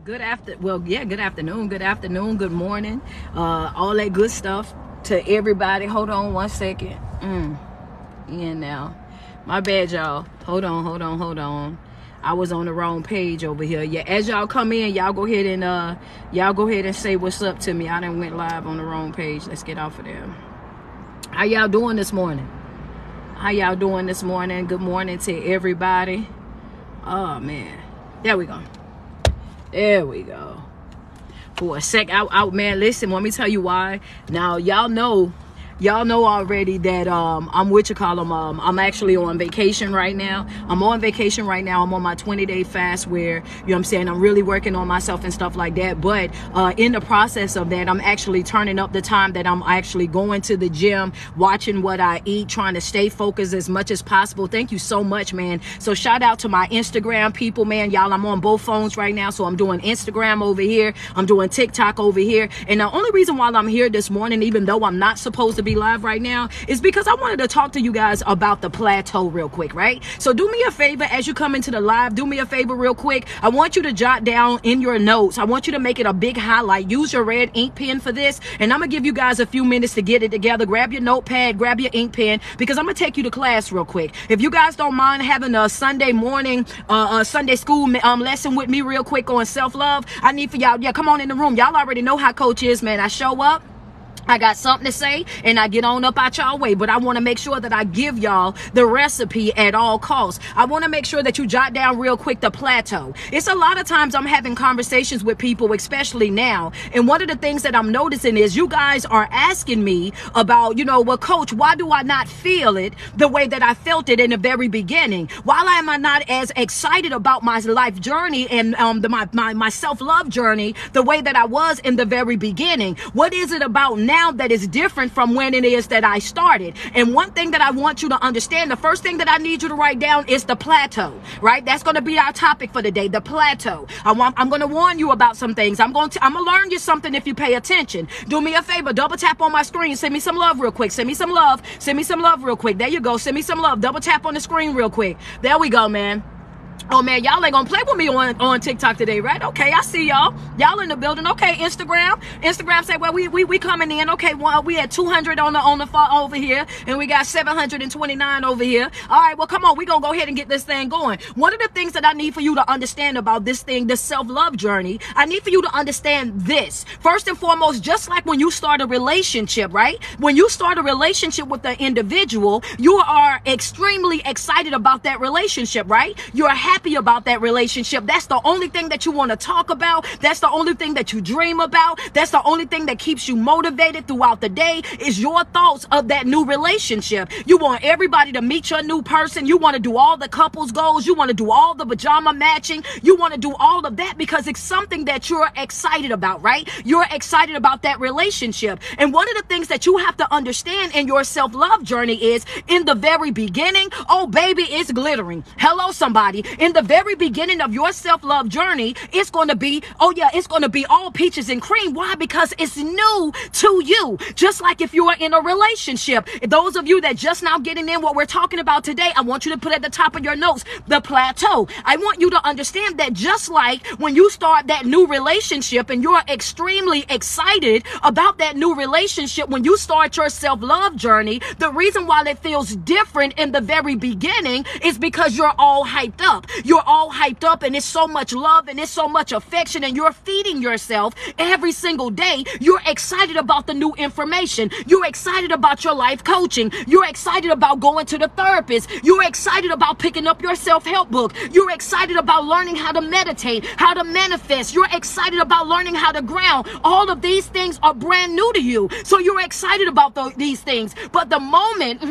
Good afternoon, good morning, all that good stuff to everybody. Hold on one second. In now. My bad, y'all. Hold on. I was on the wrong page over here. Yeah, as y'all come in, y'all go ahead and say what's up to me. I done went live on the wrong page. Let's get off of there. How y'all doing this morning? Good morning to everybody. Oh man. There we go. For a sec, man, listen, let me tell you why. Now, y'all know already that I'm I'm actually on vacation right now. I'm on my 20-day fast where, you know what I'm saying, I'm really working on myself and stuff like that. But in the process of that, I'm actually turning up the time that I'm actually going to the gym, watching what I eat, trying to stay focused as much as possible. Thank you so much, man. So shout out to my Instagram people, man. Y'all, I'm on both phones right now. So I'm doing Instagram over here. I'm doing TikTok over here. And the only reason why I'm here this morning, even though I'm not supposed to be live right now, is because I wanted to talk to you guys about the plateau real quick, right? So do me a favor as you come into the live, do me a favor real quick. I want you to jot down in your notes. I want you to make it a big highlight. Use your red ink pen for this, and I'm gonna give you guys a few minutes to get it together. Grab your notepad, grab your ink pen, because I'm gonna take you to class real quick. If you guys don't mind having a Sunday morning Sunday school lesson with me real quick on self-love, I need for y'all, come on in the room. Y'all already know how coach is, man. I show up, I got something to say, and I get on up out y'all way, but I want to make sure that I give y'all the recipe at all costs. I want to make sure that you jot down real quick the plateau. It's a lot of times I'm having conversations with people, especially now, and one of the things that I'm noticing is you guys are asking me about, well, coach, why do I not feel it the way that I felt it in the very beginning? Why am I not as excited about my life journey and my self-love journey the way that I was in the very beginning? What is it about now that is different from when it is that I started? And one thing that I want you to understand, the first thing that I need you to write down is the plateau, right? That's going to be our topic for the day, the plateau. I'm going to warn you about some things. I'm going to learn you something if you pay attention. Do me a favor, double tap on my screen. Send me some love real quick. Send me some love real quick. There you go. Send me some love. Double tap on the screen real quick. There we go, man. Oh man, y'all ain't gonna play with me on TikTok today, right? Okay, I see y'all in the building. Okay, Instagram say, well, we coming in. Okay, well, we had 200 on the phone over here, and we got 729 over here. All right, well, come on, we gonna go ahead and get this thing going. One of the things that I need for you to understand about this thing, the self-love journey, I need for you to understand this. First and foremost, just like when you start a relationship, right? When you start a relationship with an individual, you are extremely excited about that relationship, right? You're happy about that relationship. That's the only thing that you want to talk about. That's the only thing that you dream about. That's the only thing that keeps you motivated throughout the day is your thoughts of that new relationship. You want everybody to meet your new person. You want to do all the couples goals. You want to do all the pajama matching. You want to do all of that because it's something that you're excited about, right? You're excited about that relationship. And one of the things that you have to understand in your self-love journey is in the very beginning, oh baby, it's glittering. Hello, somebody. In the very beginning of your self-love journey, it's going to be, it's going to be all peaches and cream. Why? Because it's new to you. Just like if you are in a relationship. Those of you that just now getting in what we're talking about today, I want you to put at the top of your notes, the plateau. I want you to understand that just like when you start that new relationship and you're extremely excited about that new relationship, when you start your self-love journey, the reason why it feels different in the very beginning is because you're all hyped up. You're all hyped up and it's so much love and it's so much affection and you're feeding yourself every single day. You're excited about the new information. You're excited about your life coaching. You're excited about going to the therapist. You're excited about picking up your self-help book. You're excited about learning how to meditate, how to manifest. You're excited about learning how to ground. All of these things are brand new to you. So you're excited about these things. But the moment,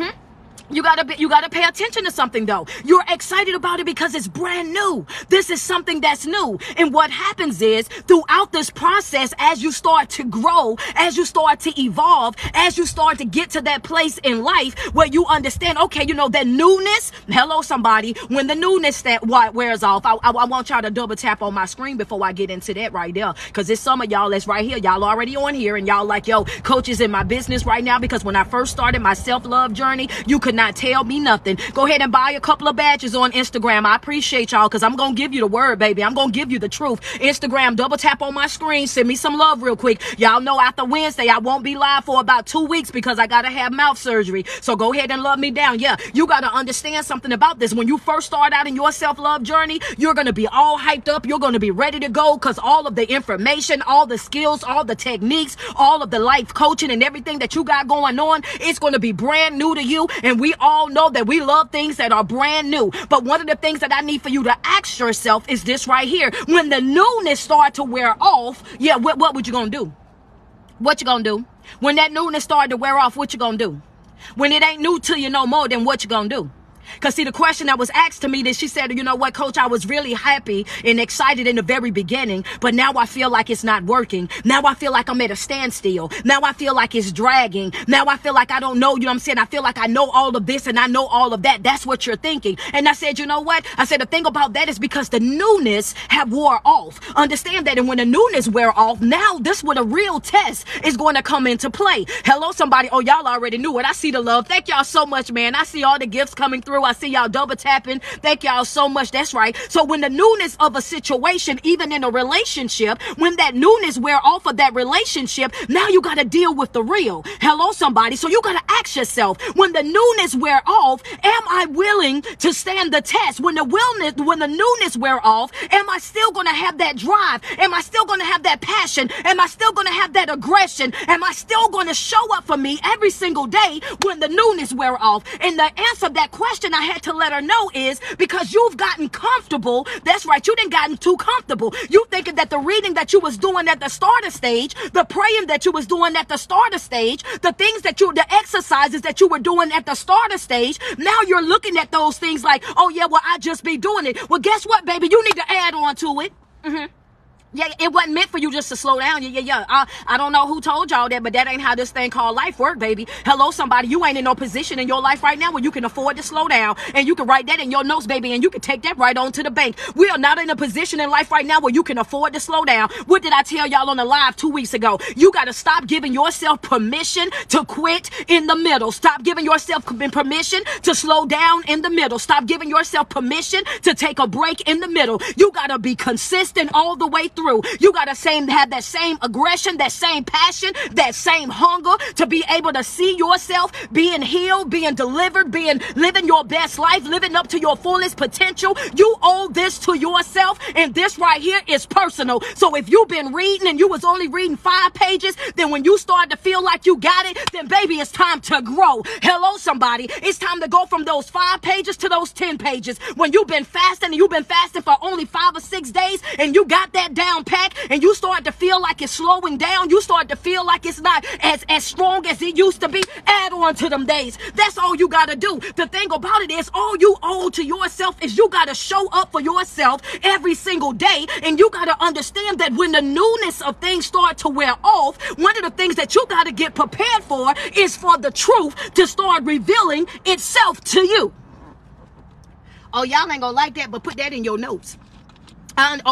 you gotta pay attention to something though. You're excited about it because it's brand new. This is something that's new. And what happens is throughout this process, as you start to grow, as you start to evolve, as you start to get to that place in life where you understand, okay, that newness, hello somebody, when the newness that wears off, I want y'all to double tap on my screen before I get into that right there. Cause there's some of y'all that's right here. Y'all already on here and y'all like, yo, coach is in my business right now because when I first started my self-love journey, you could not cannot tell me nothing. Go ahead and buy a couple of badges on Instagram. I appreciate y'all, because I'm going to give you the word, baby. I'm going to give you the truth. Instagram, double tap on my screen. Send me some love real quick. Y'all know after Wednesday, I won't be live for about 2 weeks because I got to have mouth surgery. So go ahead and love me down. Yeah, you got to understand something about this. When you first start out in your self-love journey, you're going to be all hyped up. You're going to be ready to go, because all of the information, all the skills, all the techniques, all of the life coaching and everything that you got going on, it's going to be brand new to you. And we all know that we love things that are brand new. But one of the things that I need for you to ask yourself is this right here. When the newness start to wear off, yeah, what would you going to do? What you going to do? When that newness started to wear off, what you going to do? When it ain't new to you no more, then what you going to do? Because see, the question that was asked to me, that she said, you know what, coach, I was really happy and excited in the very beginning, but now I feel like it's not working. Now I feel like I'm at a standstill. Now I feel like it's dragging. Now I feel like I don't know, you know what I'm saying? I feel like I know all of this and I know all of that. That's what you're thinking. And I said, you know what? I said, the thing about that is because the newness have wore off. Understand that. And when the newness wear off, now this what a real test is going to come into play. Hello, somebody. Oh, y'all already knew it. I see the love. Thank y'all so much, man. I see all the gifts coming through. I see y'all double tapping. Thank y'all so much. That's right. So when the newness of a situation, even in a relationship, when that newness wear off of that relationship, now you got to deal with the real. Hello, somebody. So you got to ask yourself, when the newness wear off, am I willing to stand the test? When the newness wear off, am I still going to have that drive? Am I still going to have that passion? Am I still going to have that aggression? Am I still going to show up for me every single day when the newness wear off? And the answer to that question I had to let her know is because you've gotten comfortable. That's right. You didn't gotten too comfortable. You thinking that the reading that you was doing at the starter stage, the praying that you was doing at the starter stage, the exercises that you were doing at the starter stage, now you're looking at those things like, oh yeah, well, I just be doing it. Well, guess what, baby? You need to add on to it. Yeah, it wasn't meant for you just to slow down. Yeah. I don't know who told y'all that, but that ain't how this thing called life work, baby. Hello, somebody. You ain't in no position in your life right now where you can afford to slow down. And you can write that in your notes, baby, and you can take that right on to the bank. We are not in a position in life right now where you can afford to slow down. What did I tell y'all on the live 2 weeks ago? You got to stop giving yourself permission to quit in the middle. Stop giving yourself permission to slow down in the middle. Stop giving yourself permission to take a break in the middle. You got to be consistent all the way through. You got to have that same aggression, that same passion, that same hunger to be able to see yourself being healed, being delivered, living your best life, living up to your fullest potential. You owe this to yourself, and this right here is personal. So if you've been reading and you was only reading 5 pages, then when you start to feel like you got it, then baby, it's time to grow. Hello, somebody. It's time to go from those 5 pages to those 10 pages. When you've been fasting and you've been fasting for only 5 or 6 days and you got that down pat, and you start to feel like it's slowing down, you start to feel like it's not as strong as it used to be, add on to them days. That's all you got to do. The thing about it is, all you owe to yourself is you got to show up for yourself every single day, and you got to understand that when the newness of things start to wear off, one of the things that you got to get prepared for is for the truth to start revealing itself to you. Oh, y'all ain't gonna like that, but put that in your notes.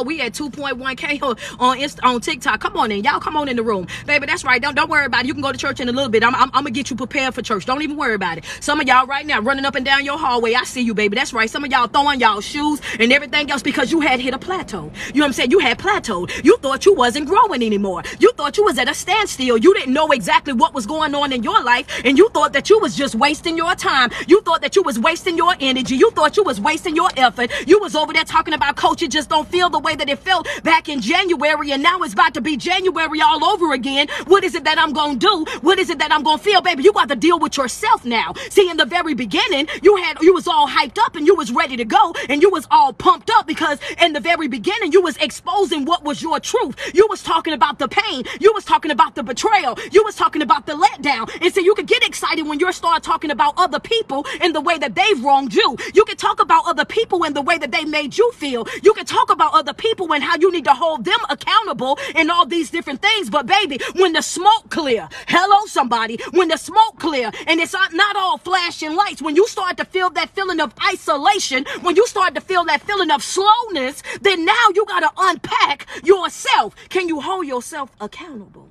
We at 2.1K on TikTok. Come on in. Y'all come on in the room. Baby, that's right. Don't worry about it. You can go to church in a little bit. I'm going to get you prepared for church. Don't even worry about it. Some of y'all right now running up and down your hallway. I see you, baby. That's right. Some of y'all throwing y'all shoes and everything else because you had hit a plateau. You know what I'm saying? You had plateaued. You thought you wasn't growing anymore. You thought you was at a standstill. You didn't know exactly what was going on in your life, and you thought that you was just wasting your time. You thought that you was wasting your energy. You thought you was wasting your effort. You was over there talking about, coach, it just don't feel the way that it felt back in January, and now it's about to be January all over again. What is it that I'm going to do? What is it that I'm going to feel? Baby, you got to deal with yourself now. See, in the very beginning, you was all hyped up and you was ready to go, and you was all pumped up because in the very beginning, you was exposing what was your truth. You was talking about the pain. You was talking about the betrayal. You was talking about the letdown. And so you could get excited when you start talking about other people in the way that they've wronged you. You can talk about other people in the way that they made you feel. You can talk about other people and how you need to hold them accountable and all these different things. But baby, when the smoke clear, hello somebody, when the smoke clear and it's not all flashing lights, when you start to feel that feeling of isolation, when you start to feel that feeling of slowness, then now you got to unpack yourself. Can you hold yourself accountable?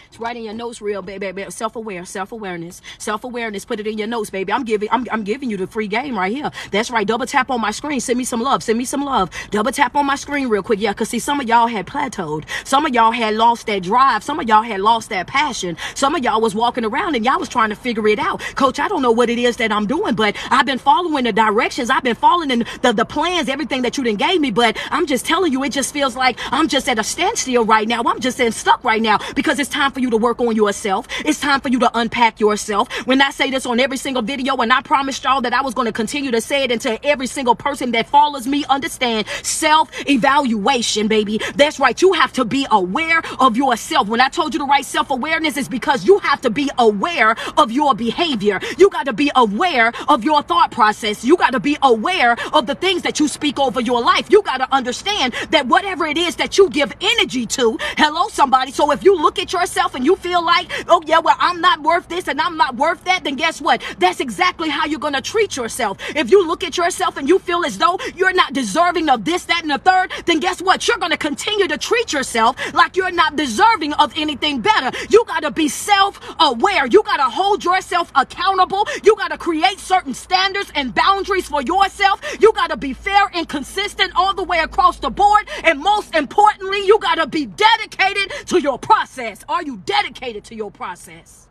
It's right in your notes, real baby. Self-awareness. Put it in your notes, baby. I'm giving you the free game right here. That's right. Double tap on my screen. Send me some love. Double tap on my screen real quick. Yeah, because see, some of y'all had plateaued. Some of y'all had lost that drive. Some of y'all had lost that passion. Some of y'all was walking around and y'all was trying to figure it out. Coach, I don't know what it is that I'm doing, but I've been following the directions. I've been following the plans, everything that you done gave me. But I'm just telling you, it just feels like I'm just at a standstill right now. I'm just stuck right now because it's time for you to work on yourself. It's time for you to unpack yourself. When I say this on every single video, and I promised y'all that I was going to continue to say it until every single person that follows me understand self-evaluation, baby. That's right. You have to be aware of yourself. When I told you to write self-awareness, it's because you have to be aware of your behavior. You got to be aware of your thought process. You got to be aware of the things that you speak over your life. You got to understand that whatever it is that you give energy to, hello somebody. So if you look at yourself and you feel like, oh yeah, well, I'm not worth this and I'm not worth that, then guess what? That's exactly how you're going to treat yourself. If you look at yourself and you feel as though you're not deserving of this, that, and the third, then guess what? You're going to continue to treat yourself like you're not deserving of anything better. You got to be self-aware. You got to hold yourself accountable. You got to create certain standards and boundaries for yourself. You got to be fair and consistent all the way across the board. And most importantly, you got to be dedicated to your process. Are you dedicated to your process?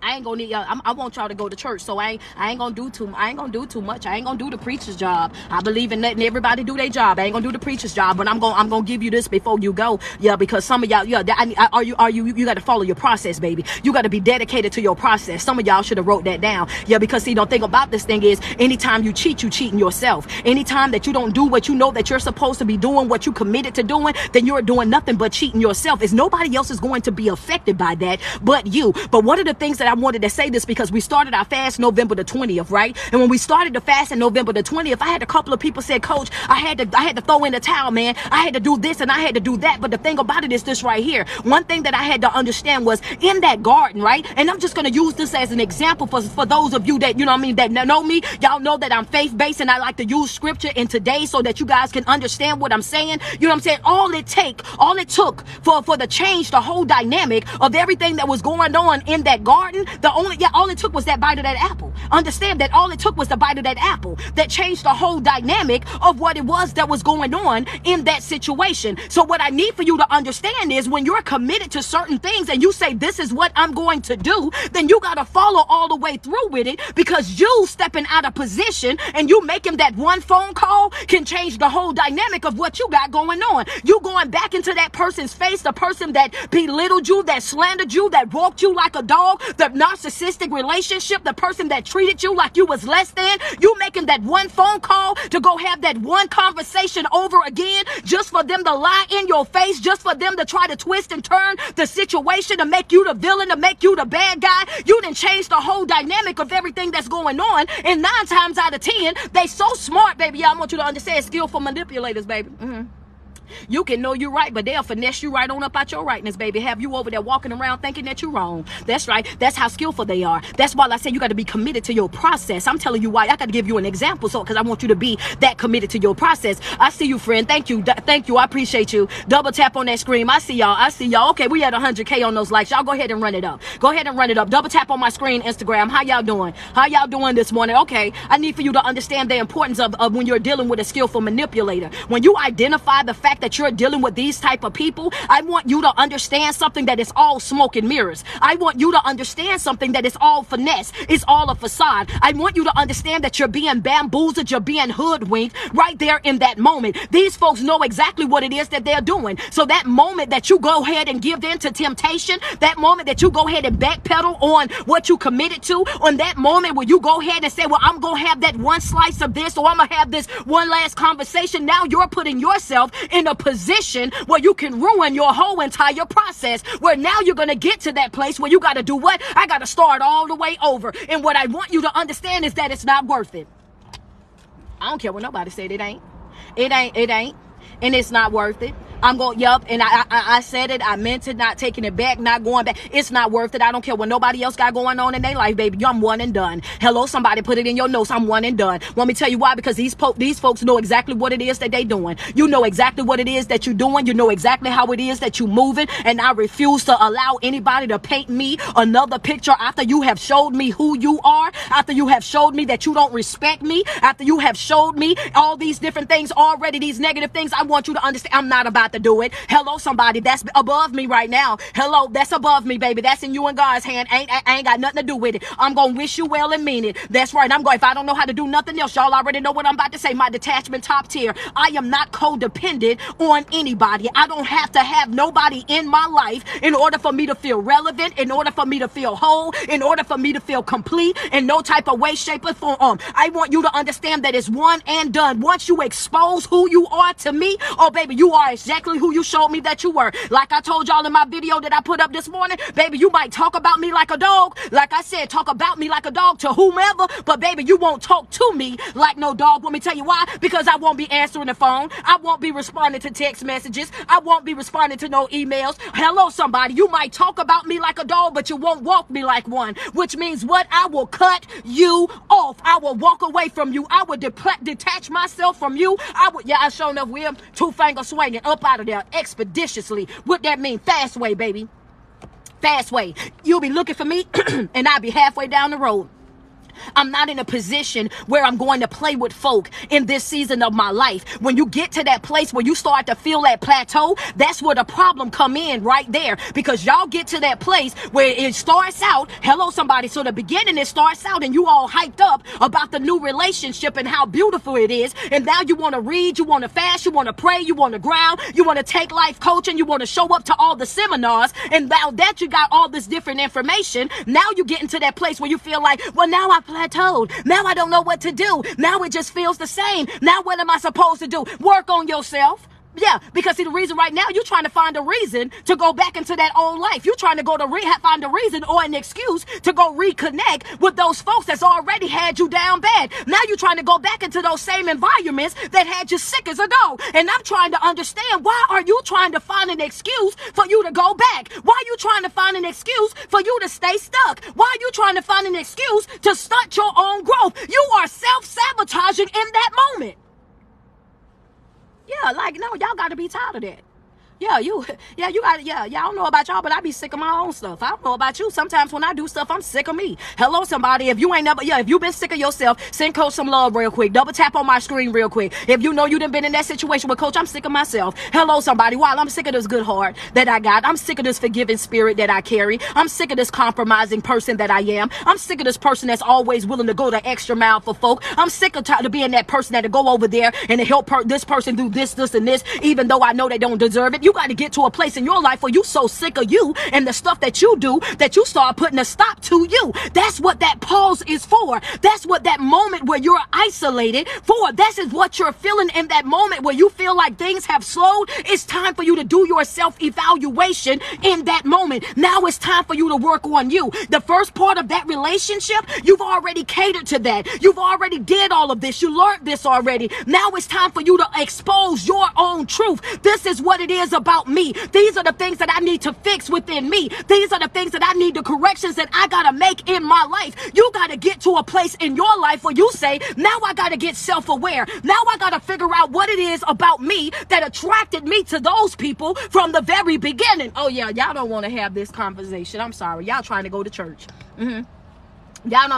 I ain't gonna need y'all. I want y'all to go to church, so I ain't gonna do too much. I ain't gonna do the preacher's job. I believe in letting everybody do their job. I ain't gonna do the preacher's job, but I'm gonna give you this before you go. Yeah, because some of y'all, you got to follow your process, baby. You got to be dedicated to your process. Some of y'all should have wrote that down. Yeah, because see, don't think about this thing is anytime you cheat, you cheating yourself. Anytime that you don't do what you know that you're supposed to be doing, what you committed to doing, then you're doing nothing but cheating yourself. It's nobody else is going to be affected by that but you. But one of the things that I wanted to say this because we started our fast November the 20th, right? And when we started the fast in November the 20th, I had a couple of people say, Coach, I had to throw in the towel, man. I had to do this and I had to do that. But the thing about it is this right here. One thing that I had to understand was in that garden, right? And I'm just going to use this as an example for those of you that, you know what I mean, that know me. Y'all know that I'm faith-based and I like to use scripture in today so that you guys can understand what I'm saying. You know what I'm saying? All it took for the change, the whole dynamic of everything that was going on in that garden, all it took was that bite of that apple. Understand that all it took was the bite of that apple that changed the whole dynamic of what it was that was going on in that situation. So what I need for you to understand is when you're committed to certain things and you say, this is what I'm going to do, then you got to follow all the way through with it, because you stepping out of position and you making that one phone call can change the whole dynamic of what you got going on. You going back into that person's face, the person that belittled you, that slandered you, that walked you like a dog, the narcissistic relationship, the person that treated you like you was less than. You making that one phone call to go have that one conversation over again just for them to lie in your face, just for them to try to twist and turn the situation to make you the villain, to make you the bad guy. You done changed the whole dynamic of everything that's going on. And 9 times out of 10, they so smart, baby. I want you to understand, skillful manipulators, baby. You can know you're right, but they'll finesse you right on up out your rightness, baby. Have you over there walking around thinking that you're wrong. That's right. That's how skillful they are. That's why I say you got to be committed to your process. I'm telling you why. I got to give you an example, because I want you to be that committed to your process. I see you, friend. Thank you. Thank you. I appreciate you. Double tap on that screen. I see y'all. Okay, we had 100K on those likes. Y'all go ahead and run it up. Double tap on my screen, Instagram. How y'all doing? How y'all doing this morning? Okay, I need for you to understand the importance of when you're dealing with a skillful manipulator. When you identify the fact that you're dealing with these type of people, I want you to understand something that is all smoke and mirrors. I want you to understand something that is all finesse. It's all a facade. I want you to understand that you're being bamboozled, you're being hoodwinked right there in that moment. These folks know exactly what it is that they're doing. So that moment that you go ahead and give in to temptation, that moment that you go ahead and backpedal on what you committed to, on that moment where you go ahead and say, well, I'm going to have that one slice of this, or I'm going to have this one last conversation. Now you're putting yourself in a position where you can ruin your whole entire process, where now you're going to get to that place where you got to do what? I got to start all the way over. And what I want you to understand is that it's not worth it. I don't care what nobody said. It ain't. And it's not worth it. I'm going, yup. And I said it. I meant it, not taking it back, not going back. It's not worth it. I don't care what nobody else got going on in their life, baby. I'm one and done. Hello, somebody put it in your notes. I'm one and done. Want me to tell you why? Because these folks know exactly what it is that they doing. You know exactly what it is that you're doing. You know exactly how it is that you moving. And I refuse to allow anybody to paint me another picture after you have showed me who you are, after you have showed me that you don't respect me, after you have showed me all these different things already, these negative things. I want you to understand I'm not about to do it. Hello, somebody. That's above me right now. Hello, that's above me, baby. That's in you and God's hand. I ain't got nothing to do with it. I'm gonna wish you well and mean it. That's right. I'm going, if I don't know how to do nothing else, y'all already know what I'm about to say. My detachment top tier. I am not codependent on anybody. I don't have to have nobody in my life in order for me to feel relevant, in order for me to feel whole, in order for me to feel complete in no type of way, shape, or form. I want you to understand that it's one and done. Once you expose who you are to me, oh baby, you are exactly who you showed me that you were. Like I told y'all in my video that I put up this morning, baby, you might talk about me like a dog. Like I said, talk about me like a dog to whomever, but baby, you won't talk to me like no dog. Let me tell you why. Because I won't be answering the phone. I won't be responding to text messages. I won't be responding to no emails. Hello, somebody. You might talk about me like a dog, but you won't walk me like one. Which means what? I will cut you off. I will walk away from you. I will detach myself from you. I show enough will. Two finger swinging up out of there expeditiously. What that mean? Fast way, baby. Fast way. You'll be looking for me and I'll be halfway down the road. I'm not in a position where I'm going to play with folk in this season of my life. When you get to that place where you start to feel that plateau, that's where the problem come in right there. Because y'all get to that place where it starts out, hello somebody, so the beginning it starts out and you all hyped up about the new relationship and how beautiful it is. And now you want to read, you want to fast, you want to pray, you want to ground, you want to take life coaching, you want to show up to all the seminars. And now that you got all this different information, now you get into that place where you feel like, well, now I plateaued. Now I don't know what to do. Now it just feels the same. Now what am I supposed to do? Work on yourself. Yeah, because see, the reason right now, you're trying to find a reason to go back into that old life. You're trying to go to rehab, find a reason or an excuse to go reconnect with those folks that's already had you down bad. Now you're trying to go back into those same environments that had you sick as a dog. And I'm trying to understand, why are you trying to find an excuse for you to go back? Why are you trying to find an excuse for you to stay stuck? Why are you trying to find an excuse to stunt your own growth? You are self-sabotaging in that moment. Yeah, like, no, y'all got to be tired of that. You got, I don't know about y'all, but I be sick of my own stuff. I don't know about you. Sometimes when I do stuff, I'm sick of me. Hello, somebody. If you ain't never, if you been sick of yourself, send Coach some love real quick. Double tap on my screen real quick. If you know you done been in that situation with Coach, I'm sick of myself. Hello, somebody. While I'm sick of this good heart that I got. I'm sick of this forgiving spirit that I carry. I'm sick of this compromising person that I am. I'm sick of this person that's always willing to go the extra mile for folk. I'm sick of being that person that'll go over there and to help this person do this, and this, even though I know they don't deserve it. You got to get to a place in your life where you so sick of you and the stuff that you do that you start putting a stop to you. That's what that pause is for. That's what that moment where you're isolated for. This is what you're feeling in that moment where you feel like things have slowed. It's time for you to do your self-evaluation in that moment. Now it's time for you to work on you. The first part of that relationship, you've already catered to that. You've already did all of this. You learned this already. Now it's time for you to expose your own truth. This is what it is about me. These are the things that I need to fix within me. These are the things that I need, the corrections that I gotta make in my life. You gotta get to a place in your life where you say, now I gotta get self-aware. Now I gotta figure out what it is about me that attracted me to those people from the very beginning. Oh yeah, y'all don't want to have this conversation. I'm sorry. Y'all trying to go to church. Y'all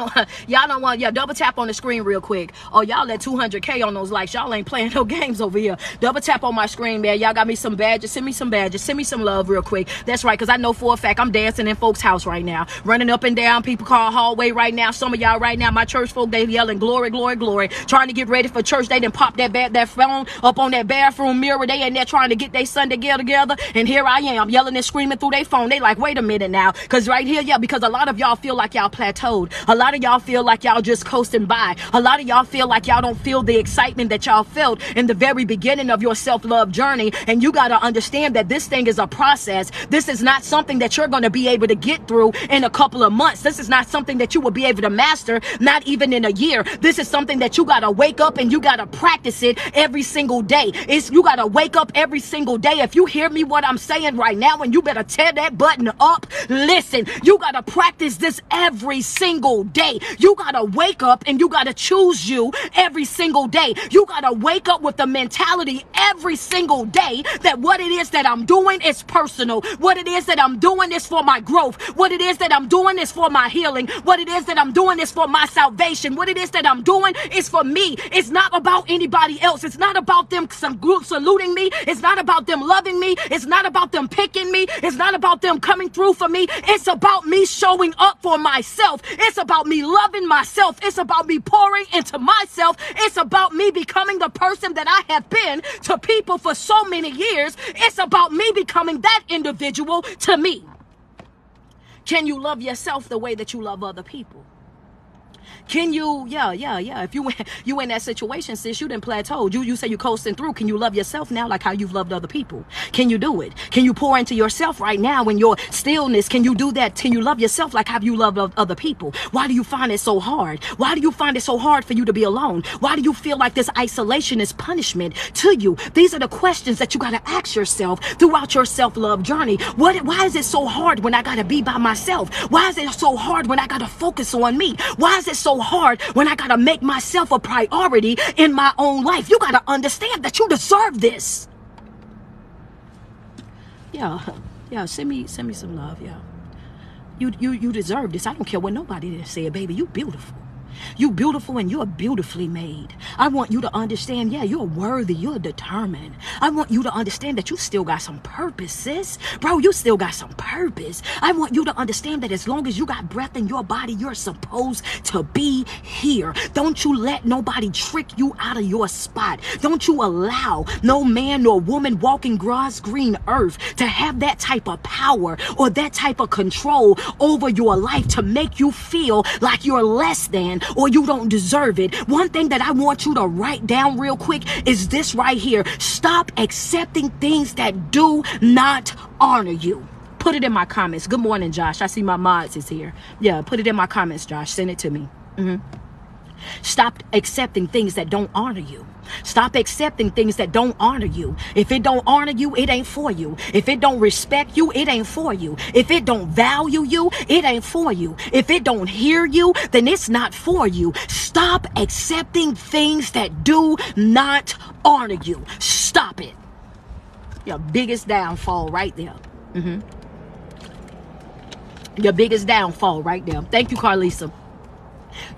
don't want, double tap on the screen real quick. Oh, y'all at 200K on those likes. Y'all ain't playing no games over here. Double tap on my screen, man. Y'all got me some badges. Send me some badges. Send me some love real quick. That's right, because I know for a fact I'm dancing in folks' house right now. Running up and down people call hallway right now. Some of y'all right now, my church folk, they yelling glory, glory, glory. Trying to get ready for church. They done pop that phone up on that bathroom mirror. They in there trying to get their Sunday together. And here I am yelling and screaming through their phone. They like, wait a minute now. Because right here, because a lot of y'all feel like y'all plateaued. A lot of y'all feel like y'all just coasting by. A lot of y'all feel like y'all don't feel the excitement that y'all felt in the very beginning of your self-love journey. And you got to understand that this thing is a process. This is not something that you're going to be able to get through in a couple of months. This is not something that you will be able to master, not even in a year. This is something that you got to wake up and you got to practice it every single day. You got to wake up every single day. If you hear me what I'm saying right now, and you better tear that button up, listen, you got to practice this every single day. You got to wake up and you got to choose you every single day. You got to wake up with the mentality every single day that what it is that I'm doing is personal. What it is that I'm doing is for my growth. What it is that I'm doing is for my healing. What it is that I'm doing is for my salvation. What it is that I'm doing is for me. It's not about anybody else. It's not about them saluting me. It's not about them loving me. It's not about them picking me. It's not about them coming through for me. It's about me showing up for myself. It's about me loving myself. It's about me pouring into myself. It's about me becoming the person that I have been to people for so many years. It's about me becoming that individual to me. Can you love yourself the way that you love other people? Can you, if you in that situation, sis, you didn't plateau. You say you coasting through. Can you love yourself now like how you've loved other people? Can you do it? Can you pour into yourself right now in your stillness? Can you do that? Can you love yourself like how you love other people? Why do you find it so hard? Why do you find it so hard for you to be alone? Why do you feel like this isolation is punishment to you? These are the questions that you got to ask yourself throughout your self-love journey. Why is it so hard when I got to be by myself? Why is it so hard when I got to focus on me? Why is it so hard when I gotta make myself a priority in my own life? You gotta understand that you deserve this. Yeah, send me some love. Yeah, you deserve this. I don't care what nobody said, baby. You beautiful. You beautiful and you're beautifully made. I want you to understand, yeah, you're worthy, you're determined. I want you to understand that you still got some purpose, sis. Bro, you still got some purpose. I want you to understand that as long as you got breath in your body, you're supposed to be here. Don't you let nobody trick you out of your spot. Don't you allow no man nor woman walking God's green earth to have that type of power or that type of control over your life to make you feel like you're less than or you don't deserve it. One thing that I want you to write down real quick is this right here. Stop accepting things that do not honor you. Put it in my comments. Good morning, Josh. I see my mods is here. Yeah, put it in my comments, Josh. Send it to me. Stop accepting things that don't honor you. Stop accepting things that don't honor you. If it don't honor you, it ain't for you. If it don't respect you, it ain't for you. If it don't value you, it ain't for you. If it don't hear you, then it's not for you. Stop accepting things that do not honor you. Stop it. Your biggest downfall right there. Your biggest downfall right there. Thank you, Carlisa.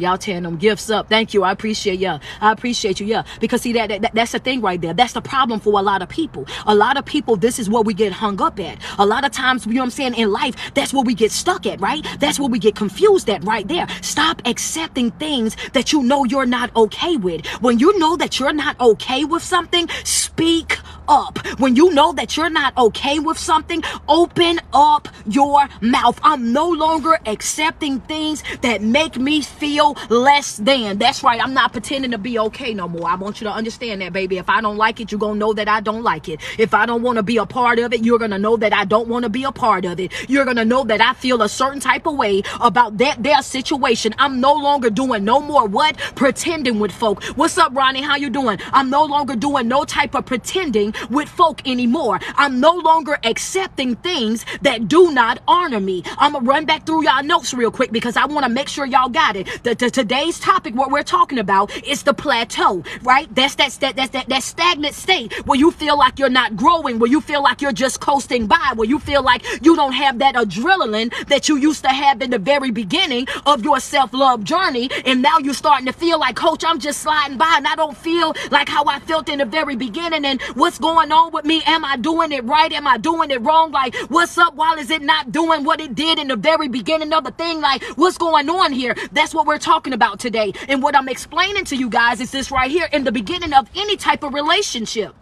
Y'all tearing them gifts up. Thank you. I appreciate you. I appreciate you. Yeah. Because see, that's the thing right there. That's the problem for a lot of people. A lot of people, this is what we get hung up at. A lot of times, you know what I'm saying, in life, that's what we get stuck at, right? That's what we get confused at right there. Stop accepting things that you know you're not okay with. When you know that you're not okay with something, speak up. When you know that you're not okay with something, open up your mouth. I'm no longer accepting things that make me feel less than. That's right. I'm not pretending to be okay no more. I want you to understand that, baby. If I don't like it, you're going to know that I don't like it. If I don't want to be a part of it, you're going to know that I don't want to be a part of it. You're going to know that I feel a certain type of way about their situation. I'm no longer doing no more what? Pretending with folk. What's up, Ronnie? How you doing? I'm no longer doing no type of pretending with folk anymore. I'm no longer accepting things that do not honor me. I'm gonna run back through y'all notes real quick because I want to make sure y'all got it. Today's topic, what we're talking about, is the plateau, right? That's that stagnant state where you feel like you're not growing, where you feel like you're just coasting by, where you feel like you don't have that adrenaline that you used to have in the very beginning of your self-love journey, and now you're starting to feel like, Coach, I'm just sliding by and I don't feel like how I felt in the very beginning, and what's going on with me? Am I doing it right? Am I doing it wrong? Like, what's up? Why is it not doing what it did in the very beginning of the thing? Like, what's going on here? That's what we're talking about today. And what I'm explaining to you guys is this right here. In the beginning of any type of relationship,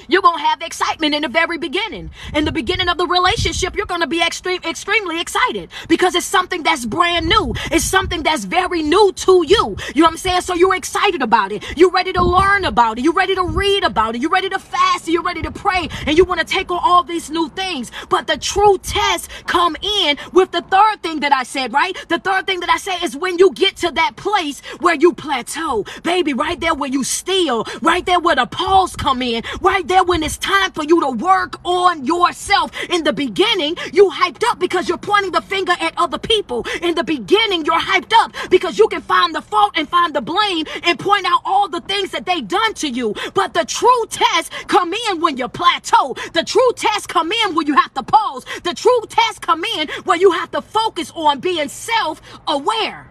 You're going to have excitement in the very beginning. In the beginning of the relationship, you're going to be extremely excited because it's something that's brand new. It's something that's very new to you. You know what I'm saying? So you're excited about it. You're ready to learn about it. You're ready to read about it. You're ready to fast. You're ready to pray. And you want to take on all these new things. But the true tests come in with the third thing that I said, right? The third thing that I said is when you get to that place where you plateau. Baby, right there where you still. Right there where the pause come in. Right there when it's time for you to work on yourself. In the beginning, you hyped up because you're pointing the finger at other people. In the beginning, you're hyped up because you can find the fault and find the blame and point out all the things that they done to you. But the true tests come in when you plateau. The true tests come in when you have to pause. The true tests come in where you have to focus on being self-aware.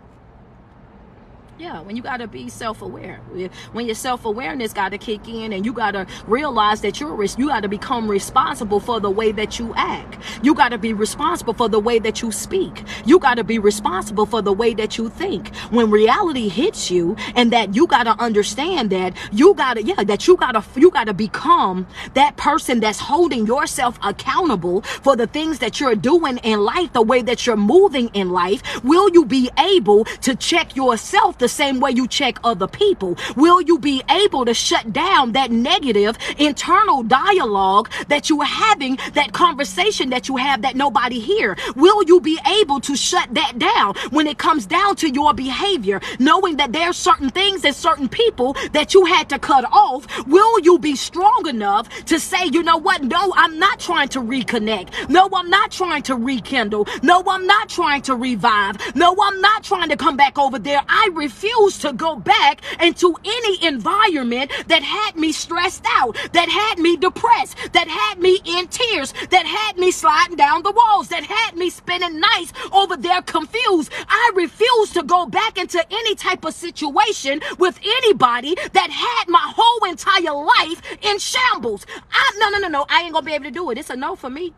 Yeah, when you got to be self-aware. When your self-awareness got to kick in and you got to realize that you got to become responsible for the way that you act. You got to be responsible for the way that you speak. You got to be responsible for the way that you think. When reality hits you and that you got to understand that you got to become that person that's holding yourself accountable for the things that you're doing in life, the way that you're moving in life. Will you be able to check yourself the same way you check other people? Will you be able to shut down that negative internal dialogue that you are having, that conversation that you have that nobody hear? Will you be able to shut that down when it comes down to your behavior, knowing that there's certain things and certain people that you had to cut off? Will you be strong enough to say, you know what? No, I'm not trying to reconnect. No, I'm not trying to rekindle. No, I'm not trying to revive. No, I'm not trying to come back over there. I refuse to go back into any environment that had me stressed out, that had me depressed, that had me in tears, that had me sliding down the walls, that had me spending nights over there confused. I refuse to go back into any type of situation with anybody that had my whole entire life in shambles. No. I ain't gonna be able to do it. It's a no for me.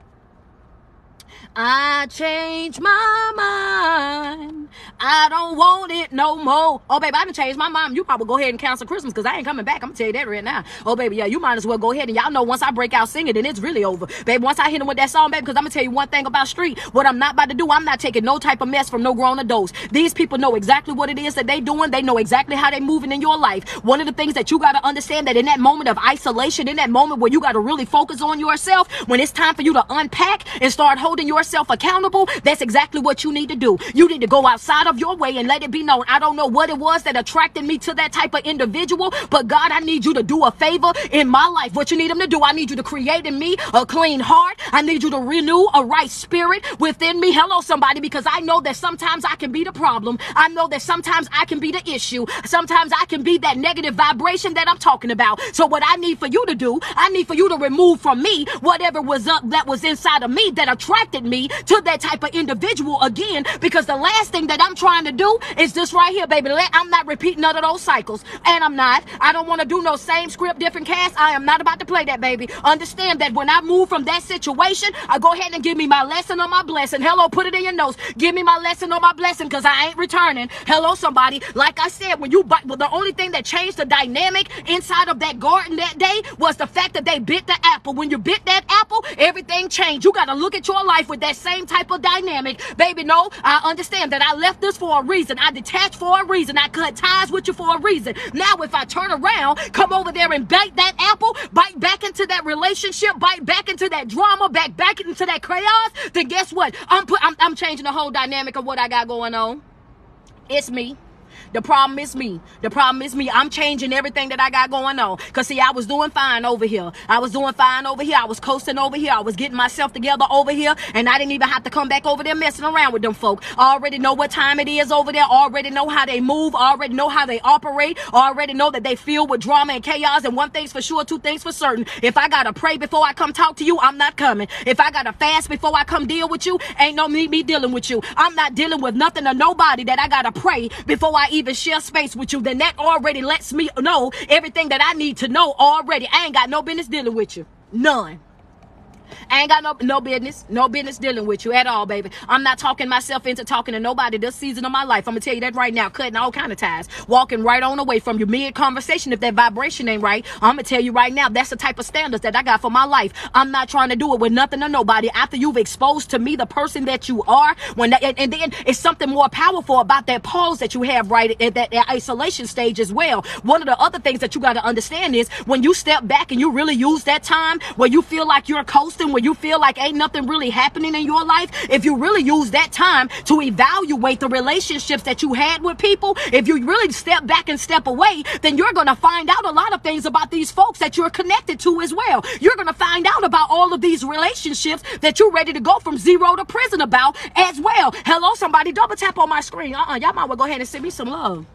I changed my mind. I don't want it no more. Oh, baby, I done changed my mind. You probably go ahead and cancel Christmas because I ain't coming back. I'm going to tell you that right now. Oh, baby, yeah, you might as well go ahead. And y'all know once I break out singing, then it's really over. Baby, once I hit them with that song, baby, because I'm going to tell you one thing about street. What I'm not about to do, I'm not taking no type of mess from no grown adults. These people know exactly what it is that they doing. They know exactly how they moving in your life. One of the things that you got to understand that in that moment of isolation, in that moment where you got to really focus on yourself, when it's time for you to unpack and start holding yourself accountable, that's exactly what you need to do. You need to go outside of your way and let it be known. I don't know what it was that attracted me to that type of individual, but God, I need you to do a favor in my life. What you need him to do, I need you to create in me a clean heart. I need you to renew a right spirit within me. Hello, somebody, because I know that sometimes I can be the problem. I know that sometimes I can be the issue. Sometimes I can be that negative vibration that I'm talking about. So what I need for you to do, I need for you to remove from me whatever was up that was inside of me that attracted me to that type of individual again, because the last thing that I'm trying to do is this right here, baby. I'm not repeating none of those cycles, and I don't want to do no same script, different cast. I am not about to play that, baby. Understand that when I move from that situation, I go ahead and give me my lesson on my blessing. Hello, put it in your notes. Give me my lesson on my blessing, because I ain't returning. Hello, somebody. Like I said, when you bite, well, the only thing that changed the dynamic inside of that garden that day was the fact that they bit the apple. When you bit that apple, everything changed. You got to look at your life with that same type of dynamic. Baby, no, I understand that I left this for a reason. I detached for a reason. I cut ties with you for a reason. Now, if I turn around, come over there and bite that apple, bite back into that relationship, bite back into that drama, back into that chaos, then guess what? I'm changing the whole dynamic of what I got going on. It's me. The problem is me. The problem is me. I'm changing everything that I got going on. Because, see, I was doing fine over here. I was coasting over here. I was getting myself together over here. And I didn't even have to come back over there messing around with them folk. I already know what time it is over there. Already know how they move. Already know how they operate. Already know that they filled with drama and chaos. And one thing's for sure, two things for certain. If I got to pray before I come talk to you, I'm not coming. If I got to fast before I come deal with you, ain't no me dealing with you. I'm not dealing with nothing or nobody that I got to pray before I even share space with you. Then that already lets me know everything that I need to know already. I ain't got no business dealing with you. None. I ain't got no business dealing with you at all, baby. I'm not talking myself into talking to nobody this season of my life. I'm gonna tell you that right now, cutting all kind of ties, walking right on away from you mid conversation. If that vibration ain't right, I'm gonna tell you right now, that's the type of standards that I got for my life. I'm not trying to do it with nothing or nobody. After you've exposed to me the person that you are, and then it's something more powerful about that pause that you have right at that isolation stage as well. One of the other things that you got to understand is when you step back and you really use that time where you feel like you're coasting, where you feel like ain't nothing really happening in your life, if you really use that time to evaluate the relationships that you had with people, if you really step back and step away, then you're going to find out a lot of things about these folks that you're connected to as well. You're going to find out about all of these relationships that you're ready to go from zero to prison about as well. Hello, somebody, double tap on my screen. Y'all might well go ahead and send me some love.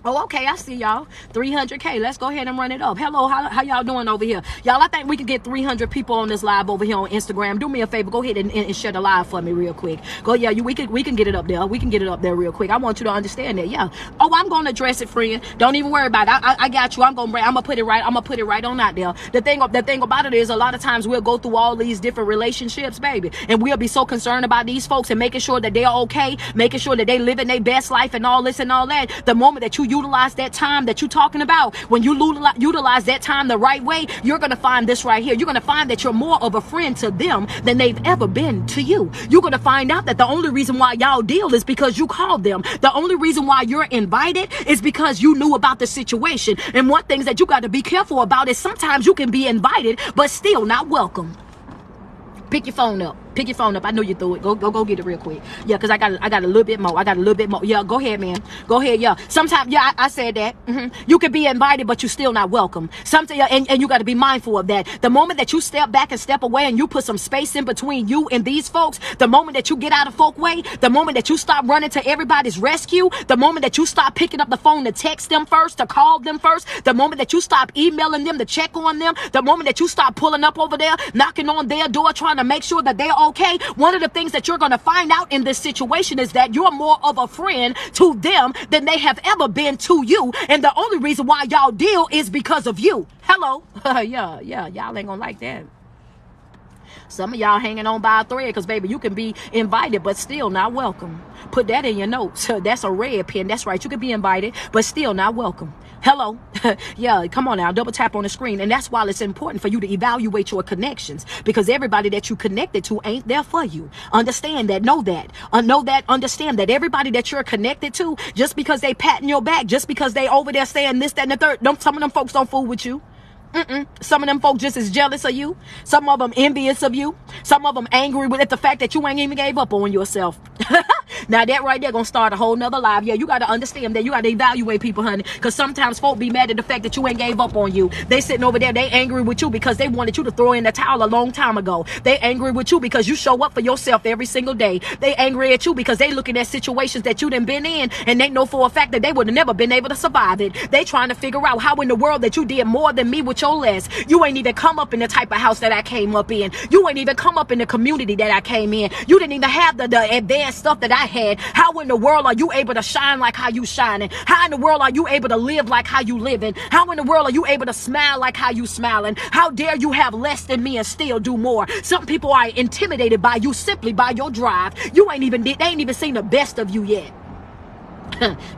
Oh, okay, I see y'all. 300K. Let's go ahead and run it up. Hello, how y'all doing over here? Y'all, I think we can get 300 people on this live over here on Instagram. Do me a favor. Go ahead and share the live for me real quick. We can get it up there. We can get it up there real quick. I want you to understand that. Yeah. Oh, I'm going to address it, friend. Don't even worry about it. I got you. I'm going to put it right. I'm going to put it right on out there. The thing about it is a lot of times we'll go through all these different relationships, baby, and we'll be so concerned about these folks and making sure that they're okay, making sure that they living their best life and all this and all that. The moment that you utilize that time that you're talking about, when you utilize that time the right way, you're going to find this right here. You're going to find that you're more of a friend to them than they've ever been to you. You're going to find out that the only reason why y'all deal is because you called them. The only reason why you're invited is because you knew about the situation. And one thing that you got to be careful about is sometimes you can be invited but still not welcome. Pick your phone up. Pick your phone up. I know you threw it. Go get it real quick. Yeah, because I got a little bit more. Yeah, go ahead, man. Go ahead. Yeah. Sometimes, yeah, I said that. You could be invited, but you're still not welcome. And you got to be mindful of that. The moment that you step back and step away and you put some space in between you and these folks, the moment that you get out of folk way, the moment that you stop running to everybody's rescue, the moment that you stop picking up the phone to text them first, to call them first, the moment that you stop emailing them to check on them, the moment that you stop pulling up over there, knocking on their door, trying to make sure that they're okay, one of the things that you're going to find out in this situation is that you're more of a friend to them than they have ever been to you. And the only reason why y'all deal is because of you. Hello. Yeah, y'all ain't gonna like that. Some of y'all hanging on by a thread because, baby, you can be invited but still not welcome. Put that in your notes. That's a red pen. That's right. You can be invited but still not welcome. Hello. Yeah, come on now. Double tap on the screen. And that's why it's important for you to evaluate your connections, because everybody that you connected to ain't there for you. Understand that. Know that. Understand that everybody that you're connected to, just because they patting your back, just because they over there saying this, that, and the third, some of them folks don't fool with you. Some of them folk just as jealous of you. Some of them envious of you. Some of them angry with the fact that you ain't even gave up on yourself. Now that right there gonna start a whole nother live. Yeah, you gotta understand that. You gotta evaluate people, honey, because sometimes folk be mad at the fact that you ain't gave up on you. They sitting over there, they angry with you because they wanted you to throw in the towel a long time ago. They angry with you because you show up for yourself every single day. They angry at you because they looking at situations that you done been in and they know for a fact that they would have never been able to survive it. They trying to figure out how in the world that you did more than me with your less. You ain't even come up in the type of house that I came up in. You ain't even come up in the community that I came in. You didn't even have the advanced stuff that I had. How in the world are you able to shine like how you shining? How in the world are you able to live like how you living? How in the world are you able to smile like how you smiling? How dare you have less than me and still do more? Some people are intimidated by you simply by your drive. They ain't even seen the best of you yet.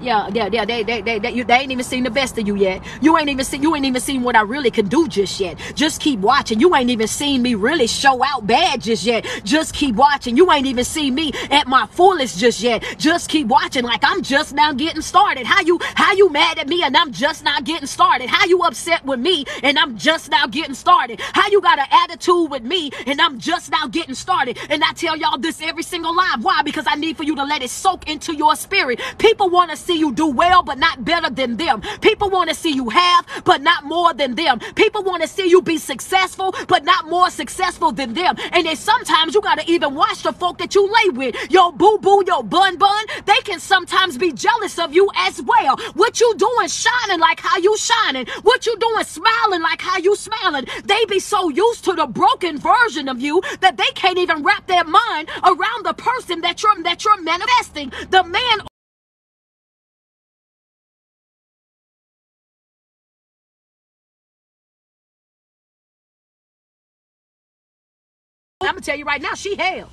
Yeah, they ain't even seen the best of you yet. You ain't even seen what I really can do just yet. Just keep watching. You ain't even seen me really show out bad just yet. Just keep watching. You ain't even seen me at my fullest just yet. Just keep watching. Like I'm just now getting started. How you mad at me and I'm just now getting started? How you upset with me and I'm just now getting started? How you got an attitude with me and I'm just now getting started? And I tell y'all this every single live. Why? Because I need for you to let it soak into your spirit. People want to see you do well, but not better than them. People want to see you have, but not more than them. People want to see you be successful, but not more successful than them. And then sometimes you got to even watch the folk that you lay with. Your boo-boo, your bun-bun, they can sometimes be jealous of you as well. What you doing shining like how you shining? What you doing smiling like how you smiling? They be so used to the broken version of you that they can't even wrap their mind around the person that you're manifesting. The man I'm going to tell you right now, she hell.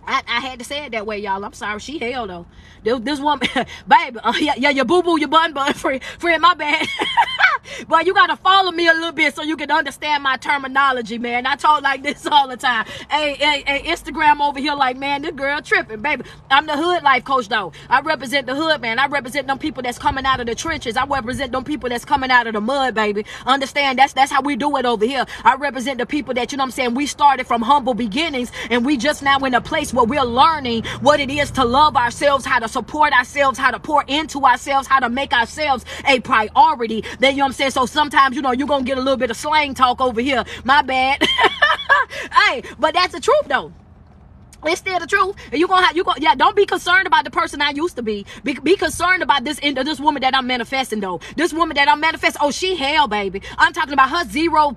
I had to say it that way, y'all. I'm sorry. She hell, though. This woman, baby, yeah, your boo-boo, your bun, friend, my bad. But you got to follow me a little bit so you can understand my terminology, man. I talk like this all the time. Hey, Instagram over here like, man, this girl tripping, baby. I'm the hood life coach, though. I represent the hood, man. I represent them people that's coming out of the trenches. I represent them people that's coming out of the mud, baby. Understand? That's how we do it over here. I represent the people that, you know what I'm saying, we started from humble beginnings, and we just now in a place where we're learning what it is to love ourselves, how to support ourselves, how to pour into ourselves, how to make ourselves a priority. Then, you know what I'm saying? So sometimes, you know, you're going to get a little bit of slang talk over here. My bad. Hey, but that's the truth, though. It's still the truth. Yeah, don't be concerned about the person I used to be. Be concerned about this woman that I'm manifesting, though. This woman that I'm manifesting, oh, she hell, baby. I'm talking about her zero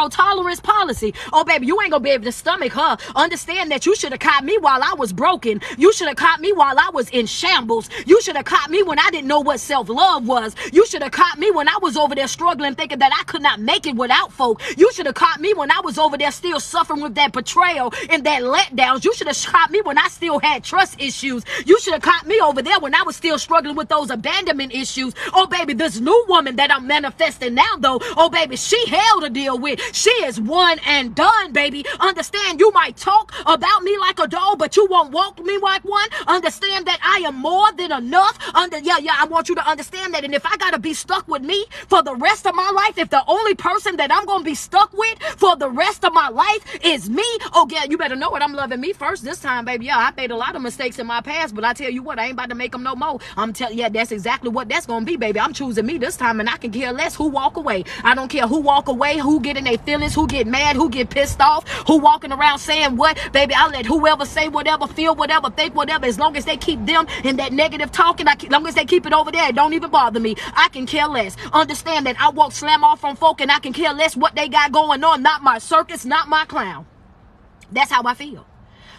tolerance policy. Oh, baby, you ain't gonna be able to stomach her. Understand that you should have caught me while I was broken. You should have caught me while I was in shambles. You should have caught me when I didn't know what self-love was. You should have caught me when I was over there struggling, thinking that I could not make it without folk. You should have caught me when I was over there still suffering with that betrayal and that letdowns. You should have caught me when I still had trust issues. You should have caught me over there when I was still struggling with those abandonment issues. Oh, baby, this new woman that I'm manifesting now, though, oh, baby, she hell to deal with. She is one and done, baby. Understand, you might talk about me like a dog, but you won't walk me like one. Understand that I am more than enough. I want you to understand that. And if I got to be stuck with me for the rest of my life, if the only person that I'm going to be stuck with for the rest of my life is me, oh, yeah, you better know it. I'm loving me first this time, baby. Yeah, I made a lot of mistakes in my past, but I tell you what, I ain't about to make them no more. I'm telling you, that's exactly what that's gonna be, baby. I'm choosing me this time, and I can care less who walk away. I don't care who walk away, who get in their feelings, who get mad, who get pissed off, who walking around saying what, baby. I'll let whoever say whatever, feel whatever, think whatever, as long as they keep them in that negative talking, as long as they keep it over there, it don't even bother me. I can care less. Understand that I won't slam off on folk, and I can care less what they got going on. Not my circus, not my clown. That's how I feel.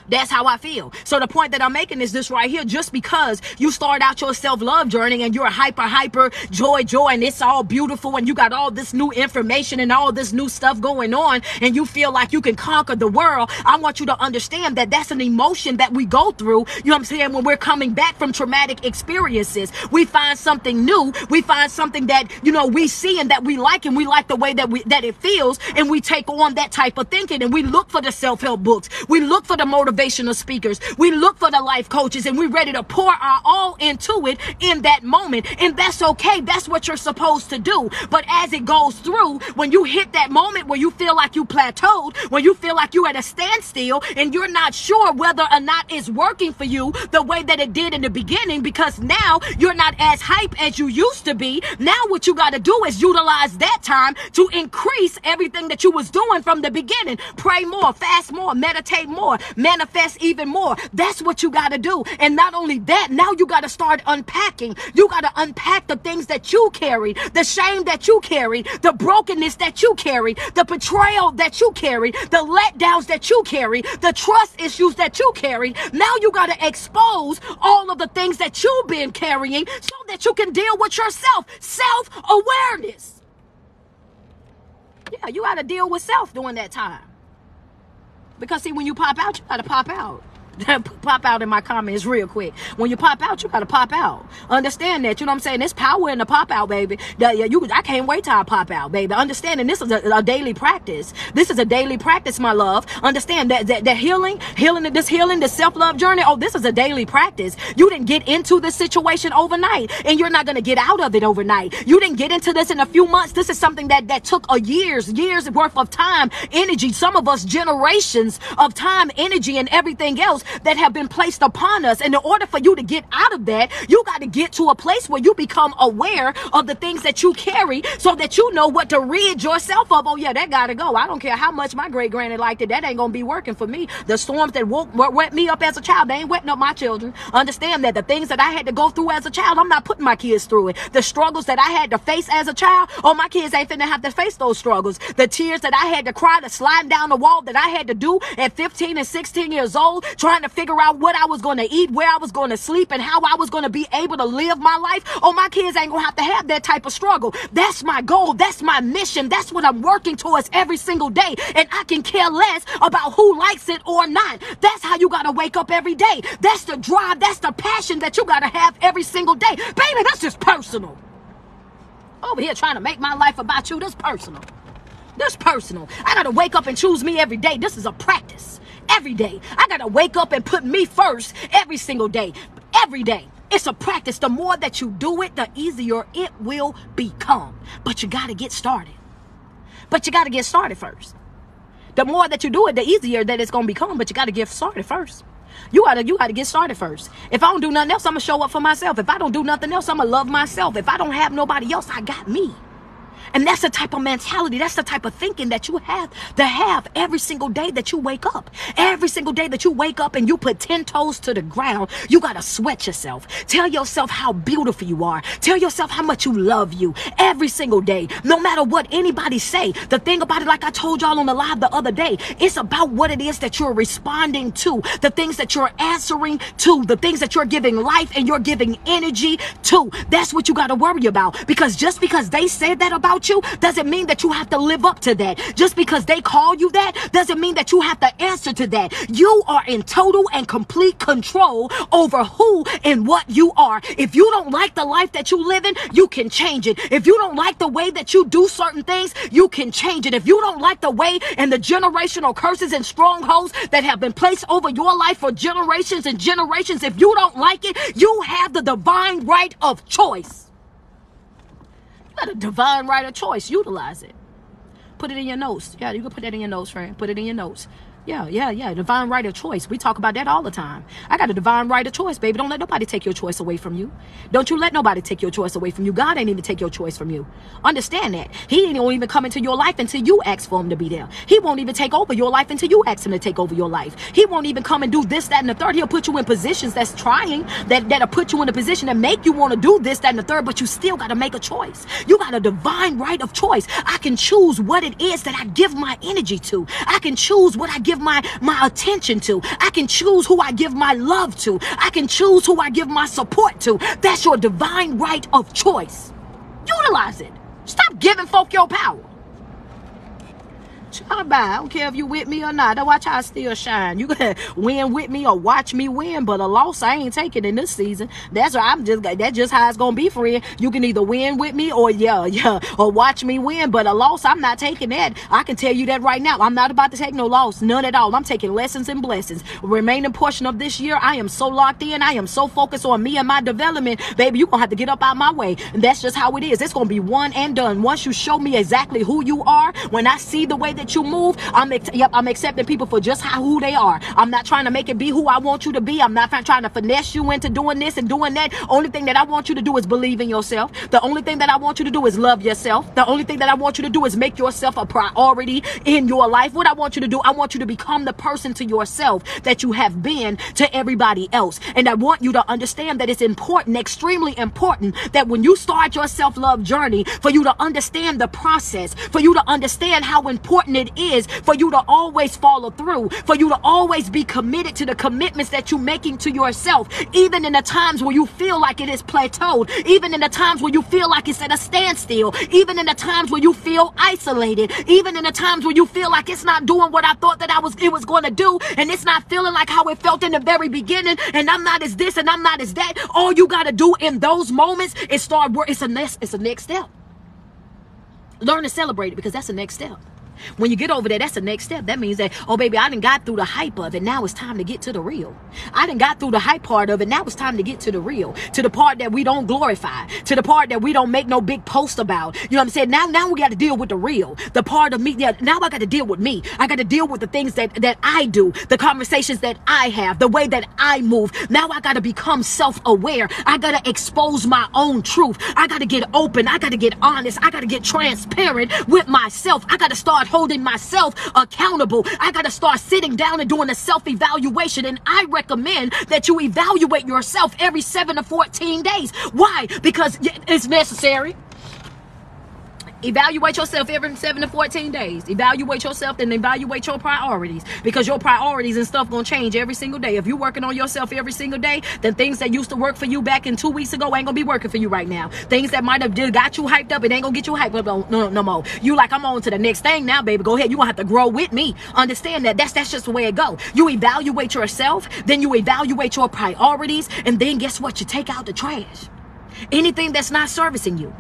That's how I feel. So the point that I'm making is this right here. Just because you start out your self-love journey and you're hyper joy, and it's all beautiful and you got all this new information and all this new stuff going on and you feel like you can conquer the world, I want you to understand that that's an emotion that we go through, you know what I'm saying, when we're coming back from traumatic experiences. We find something new. We find something that, you know, we see and that we like, and we like the way that it feels, and we take on that type of thinking, and we look for the self-help books. We look for the motivational speakers. We look for the life coaches, and we're ready to pour our all into it in that moment. And that's okay. That's what you're supposed to do. But as it goes through, when you hit that moment where you feel like you plateaued, when you feel like you're at a standstill and you're not sure whether or not it's working for you the way that it did in the beginning, because now you're not as hype as you used to be. Now what you got to do is utilize that time to increase everything that you was doing from the beginning. Pray more, fast more, meditate more, manifest even more. That's what you got to do. And not only that, now you got to start unpacking. You got to unpack the things that you carried, the shame that you carried, the brokenness that you carried, the betrayal that you carried, the letdowns that you carried, the trust issues that you carried. Now you got to expose all of the things that you've been carrying so that you can deal with yourself. Self-awareness. Yeah, you got to deal with self during that time. Because see, when you pop out, you got to pop out. Pop out in my comments real quick. When you pop out, you gotta pop out. Understand that, you know what I'm saying? There's power in the pop out, baby. I can't wait till I pop out, baby. Understanding this is a daily practice. This is a daily practice, my love. Understand that healing, this self-love journey, oh, this is a daily practice. You didn't get into this situation overnight, and you're not gonna get out of it overnight. You didn't get into this in a few months. This is something that took years worth of time, energy, some of us generations of time, energy, and everything else that have been placed upon us. And in order for you to get out of that, you got to get to a place where you become aware of the things that you carry so that you know what to rid yourself of. Oh yeah, that got to go. I don't care how much my great granny liked it. That ain't going to be working for me. The storms that wet me up as a child, they ain't wetting up my children. Understand that the things that I had to go through as a child, I'm not putting my kids through it. The struggles that I had to face as a child, oh, my kids ain't finna have to face those struggles. The tears that I had to cry, the sliding down the wall that I had to do at 15 and 16 years old, trying trying to figure out what I was going to eat, where I was going to sleep, and how I was going to be able to live my life. Oh, my kids ain't going to have that type of struggle. That's my goal. That's my mission. That's what I'm working towards every single day. And I can care less about who likes it or not. That's how you got to wake up every day. That's the drive. That's the passion that you got to have every single day. Baby, that's just personal. Over here trying to make my life about you. That's personal. That's personal. I got to wake up and choose me every day. This is a practice. Every day. I got to wake up and put me first every single day. Every day. It's a practice. The more that you do it, the easier it will become. But you got to get started. But you got to get started first. The more that you do it, the easier that it's going to become. But you got to get started first. You gotta get started first. If I don't do nothing else, I'm going to show up for myself. If I don't do nothing else, I'm going to love myself. If I don't have nobody else, I got me. And that's the type of mentality, that's the type of thinking that you have to have every single day that you wake up. Every single day that you wake up and you put 10 toes to the ground, you got to sweat yourself. Tell yourself how beautiful you are. Tell yourself how much you love you every single day. No matter what anybody say. The thing about it, like I told y'all on the live the other day, it's about what it is that you're responding to. The things that you're answering to. The things that you're giving life and you're giving energy to. That's what you got to worry about. Because just because they said that about you doesn't mean that you have to live up to that. Just because they call you that doesn't mean that you have to answer to that. You are in total and complete control over who and what you are. If you don't like the life that you live in, you can change it. If you don't like the way that you do certain things, you can change it. If you don't like the way and the generational curses and strongholds that have been placed over your life for generations and generations, if you don't like it, you have the divine right of choice. You got a divine right of choice. Utilize it. Put it in your notes. Yeah, you can put that in your notes, friend. Put it in your notes. Yeah. Divine right of choice. We talk about that all the time. I got a divine right of choice, baby. Don't let nobody take your choice away from you. Don't you let nobody take your choice away from you. God ain't even take your choice from you. Understand that. He ain't even come into your life until you ask for him to be there. He won't even take over your life until you ask him to take over your life. He won't even come and do this, that, and the third. He'll put you in positions that'll put you in a position that make you want to do this, that, and the third, but you still got to make a choice. You got a divine right of choice. I can choose what it is that I give my energy to. I can choose what I give my attention to. I can choose who I give my love to. I can choose who I give my support to. That's your divine right of choice. Utilize it. Stop giving folk your power. I don't care if you with me or not. I watch how I still shine. You can win with me or watch me win, but a loss I ain't taking in this season. That's just how it's gonna be, friend. You can either win with me or or watch me win, but a loss I'm not taking that. I can tell you that right now. I'm not about to take no loss, none at all. I'm taking lessons and blessings. Remaining portion of this year, I am so locked in. I am so focused on me and my development, baby. You gonna have to get up out my way. And that's just how it is. It's gonna be one and done. Once you show me exactly who you are, when I see the way that you move, I'm accepting people for just who they are. I'm not trying to make it be who I want you to be. I'm not trying to finesse you into doing this and doing that. Only thing that I want you to do is believe in yourself. The only thing that I want you to do is love yourself. The only thing that I want you to do is make yourself a priority in your life. What I want you to do, I want you to become the person to yourself that you have been to everybody else. And I want you to understand that it's important, extremely important, that when you start your self-love journey, for you to understand the process, for you to understand how important it is for you to always follow through, for you to always be committed to the commitments that you're making to yourself, even in the times where you feel like it is plateaued, even in the times where you feel like it's at a standstill, even in the times where you feel isolated, even in the times where you feel like it's not doing what I thought that it was going to do, and it's not feeling like how it felt in the very beginning, and I'm not as this and I'm not as that. All you got to do in those moments is start work. It's a next step. Learn to celebrate it, because that's the next step. When you get over there, that's the next step. That means that, oh, baby, I done got through the hype of it. Now it's time to get to the real. I done got through the hype part of it. Now it's time to get to the real, to the part that we don't glorify, to the part that we don't make no big post about. You know what I'm saying? Now we got to deal with the real, the part of me. Yeah, now I got to deal with me. I got to deal with the things that I do, the conversations that I have, the way that I move. Now I got to become self-aware. I got to expose my own truth. I got to get open. I got to get honest. I got to get transparent with myself. I got to start holding myself accountable. I got to start sitting down and doing a self-evaluation. And I recommend that you evaluate yourself every 7 to 14 days. Why? Because it's necessary. Evaluate yourself every 7 to 14 days. Evaluate yourself and evaluate your priorities, because your priorities and stuff gonna change every single day. If you're working on yourself every single day, then things that used to work for you back in 2 weeks ago ain't gonna be working for you right now. Things that might have got you hyped up, it ain't gonna get you hyped up no more. You like, I'm on to the next thing now, baby. Go ahead. You're gonna have to grow with me. Understand that that's just the way it go. You evaluate yourself, then you evaluate your priorities, and then guess what? You take out the trash. Anything that's not servicing you.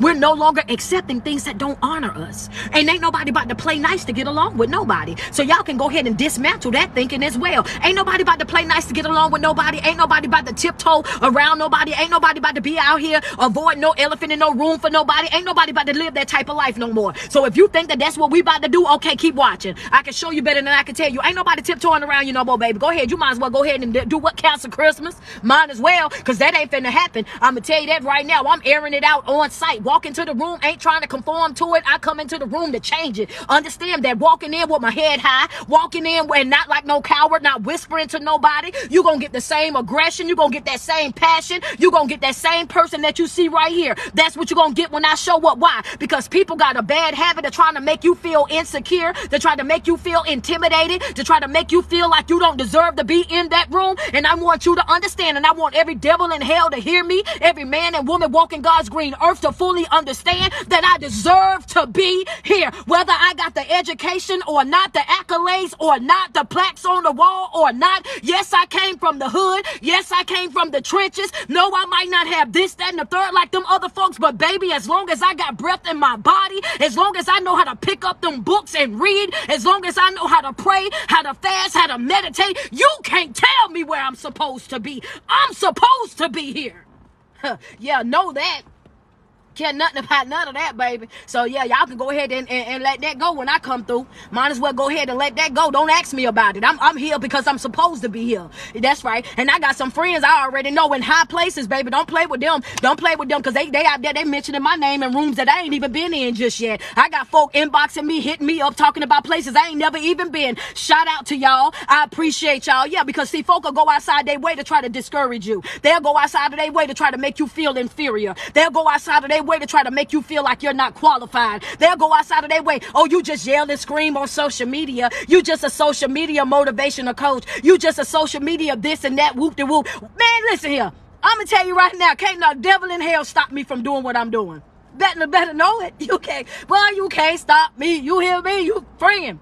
We're no longer accepting things that don't honor us. And ain't nobody about to play nice to get along with nobody. So y'all can go ahead and dismantle that thinking as well. Ain't nobody about to play nice to get along with nobody. Ain't nobody about to tiptoe around nobody. Ain't nobody about to be out here avoid no elephant in no room for nobody. Ain't nobody about to live that type of life no more. So if you think that that's what we about to do, okay, keep watching. I can show you better than I can tell you. Ain't nobody tiptoeing around you no more, baby. Go ahead. You might as well go ahead and do what counts for Christmas. Might as well, because that ain't finna happen. I'm going to tell you that right now. I'm airing it out on site. Walk into the room, ain't trying to conform to it. I come into the room to change it. Understand that walking in with my head high, walking in and not like no coward, not whispering to nobody, you're going to get the same aggression. You're going to get that same passion. You're going to get that same person that you see right here. That's what you're going to get when I show up. Why? Because people got a bad habit of trying to make you feel insecure, to try to make you feel intimidated, to try to make you feel like you don't deserve to be in that room. And I want you to understand, and I want every devil in hell to hear me, every man and woman walking God's green earth to fully understand that I deserve to be here. Whether I got the education or not, the accolades or not, the plaques on the wall or not. Yes, I came from the hood. Yes, I came from the trenches. No, I might not have this, that, and the third like them other folks, but baby, as long as I got breath in my body, as long as I know how to pick up them books and read, as long as I know how to pray, how to fast, how to meditate, you can't tell me where I'm supposed to be. I'm supposed to be here. Yeah, know that. Care nothing about none of that, baby. So yeah, y'all can go ahead and let that go when I come through. Might as well go ahead and let that go. Don't ask me about it. I'm here because I'm supposed to be here. That's right. And I got some friends I already know in high places, baby. Don't play with them. Don't play with them, because they out there, they mentioning my name in rooms that I ain't even been in just yet. I got folk inboxing me, hitting me up, talking about places I ain't never even been. Shout out to y'all. I appreciate y'all. Yeah, because see, folk will go outside their way to try to discourage you. They'll go outside of their way to try to make you feel inferior. They'll go outside of their way to try to make you feel like you're not qualified. They'll go outside of their way. Oh, you just yell and scream on social media. You just a social media motivational coach. You just a social media this and that, whoop de whoop. Man, listen here. I'm gonna tell you right now, can't no devil in hell stop me from doing what I'm doing. Better know it. You can't. Well, you can't stop me. You hear me? You friend.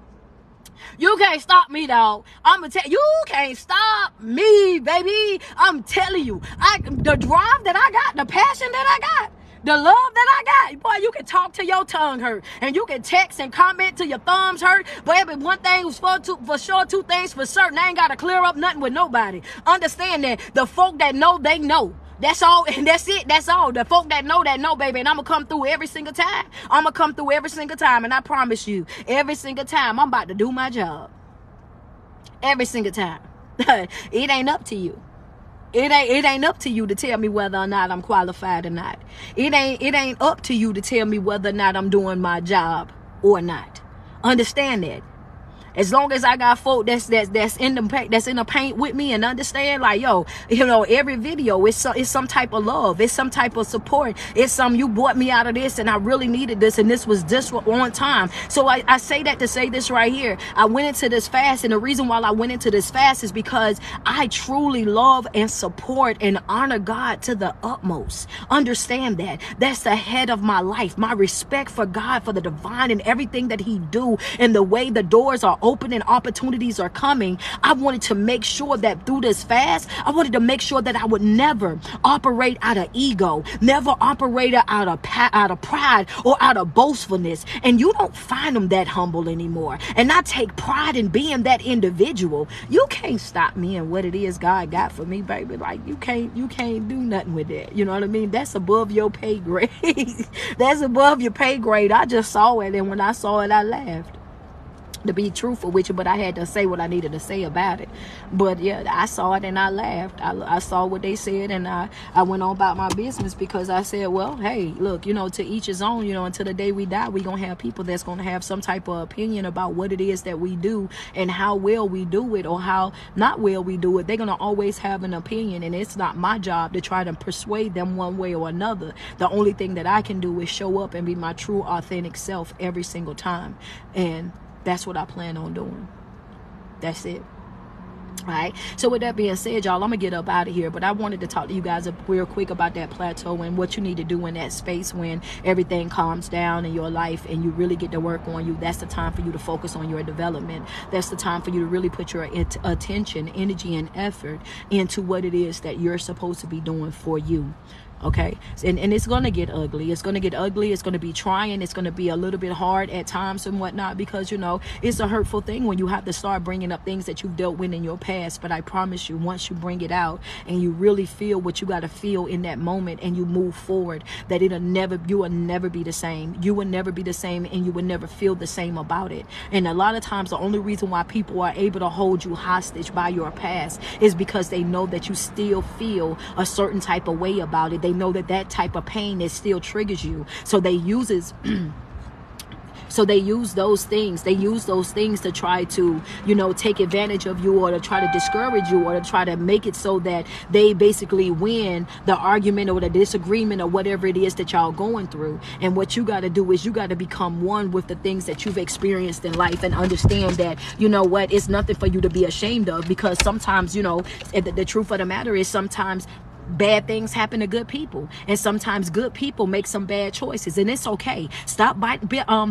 You can't stop me, dog. I'm gonna tell you, can't stop me, baby. I'm telling you, the drive that I got, the passion that I got, the love that I got, boy, you can talk till your tongue hurt, and you can text and comment till your thumbs hurt. But every one thing was for sure, two things for certain. I ain't gotta clear up nothing with nobody. Understand that the folk that know, they know. That's all, and that's it. That's all. The folk that know, baby. And I'm gonna come through every single time. I'm gonna come through every single time, and I promise you, every single time, I'm about to do my job. Every single time. It ain't up to you. It ain't up to you to tell me whether or not I'm qualified or not. It ain't up to you to tell me whether or not I'm doing my job or not. Understand that. As long as I got folk that's in the paint with me and understand, like, yo, you know, every video is some type of love, it's some type of support, it's some, you brought me out of this and I really needed this and this was just on time. So I say that to say this right here. I went into this fast, and the reason why I went into this fast is because I truly love and support and honor God to the utmost. Understand that. That's the head of my life. My respect for God, for the divine and everything that he do, and the way the doors are open and opportunities are coming. I wanted to make sure that through this fast, I wanted to make sure that I would never operate out of ego, never operate out of pride or out of boastfulness. And you don't find them that humble anymore. And I take pride in being that individual. You can't stop me in what it is God got for me, baby. Like, you can't do nothing with that. You know what I mean? That's above your pay grade. That's above your pay grade. I just saw it, and when I saw it, I laughed. to be truthful with you, but I had to say what I needed to say about it. But yeah, I saw it and I laughed. I saw what they said, and I went on about my business, because I said, well, hey, look, you know, to each his own. You know, until the day we die, we gonna have people that's gonna have some type of opinion about what it is that we do and how well we do it or how not well we do it. They're gonna always have an opinion, and it's not my job to try to persuade them one way or another. The only thing that I can do is show up and be my true, authentic self every single time, and that's what I plan on doing. That's it. All right. So with that being said, y'all, I'm gonna get up out of here, but I wanted to talk to you guys real quick about that plateau and what you need to do in that space when everything calms down in your life and you really get to work on you. That's the time for you to focus on your development. That's the time for you to really put your attention, energy, and effort into what it is that you're supposed to be doing for you. Okay, and it's going to get ugly. It's going to get ugly. It's going to be trying. It's going to be a little bit hard at times and whatnot, because, you know, it's a hurtful thing when you have to start bringing up things that you've dealt with in your past. But I promise you, once you bring it out and you really feel what you got to feel in that moment and you move forward, that you will never be the same. You will never be the same, and you will never feel the same about it. And a lot of times the only reason why people are able to hold you hostage by your past is because they know that you still feel a certain type of way about it. They know that type of pain that still triggers you, so they use those things. They use those things to try to, you know, take advantage of you, or to try to discourage you, or to try to make it so that they basically win the argument or the disagreement or whatever it is that y'all going through. And what you got to do is you got to become one with the things that you've experienced in life, and understand that, you know what, it's nothing for you to be ashamed of, because sometimes, you know, the truth of the matter is sometimes bad things happen to good people, and sometimes good people make some bad choices, and it's okay. Stop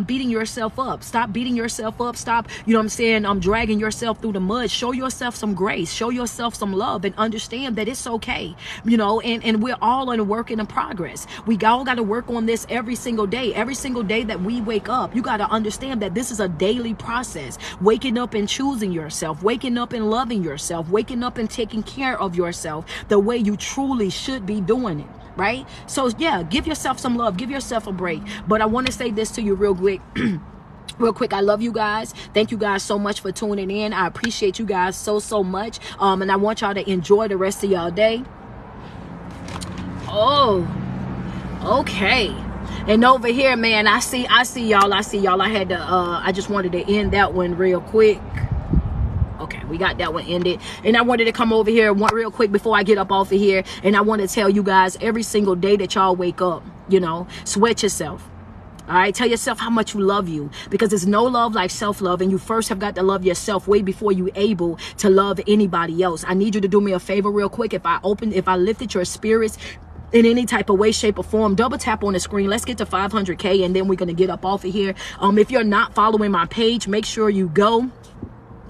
beating yourself up. Stop beating yourself up. Stop, you know what I'm saying, dragging yourself through the mud. Show yourself some grace. Show yourself some love, and understand that it's okay. You know, and we're all in a work in progress. We all got to work on this every single day. Every single day that we wake up, you got to understand that this is a daily process. Waking up and choosing yourself, waking up and loving yourself, waking up and taking care of yourself the way you truly should be doing it, right? So yeah, give yourself some love, give yourself a break. But I want to say this to you real quick. Real quick, I love you guys. Thank you guys so much for tuning in. I appreciate you guys so much. And I want y'all to enjoy the rest of y'all day. Oh, okay. And over here, man, I see y'all. I had to I just wanted to end that one real quick. Okay, we got that one ended. And I wanted to come over here real quick before I get up off of here. And I want to tell you guys, every single day that y'all wake up, you know, sweat yourself. All right, tell yourself how much you love you, because there's no love like self-love, and you first have got to love yourself way before you able to love anybody else. I need you to do me a favor real quick. If I lifted your spirits in any type of way, shape, or form, double tap on the screen. Let's get to 500K, and then we're gonna get up off of here. If you're not following my page, make sure you go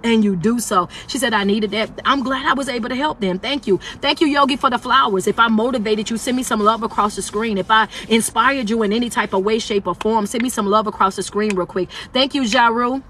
and you do so. She said, I needed that. I'm glad I was able to help them. Thank you. Thank you, Yogi, for the flowers. If I motivated you, send me some love across the screen. If I inspired you in any type of way, shape, or form, send me some love across the screen real quick. Thank you, Jaru.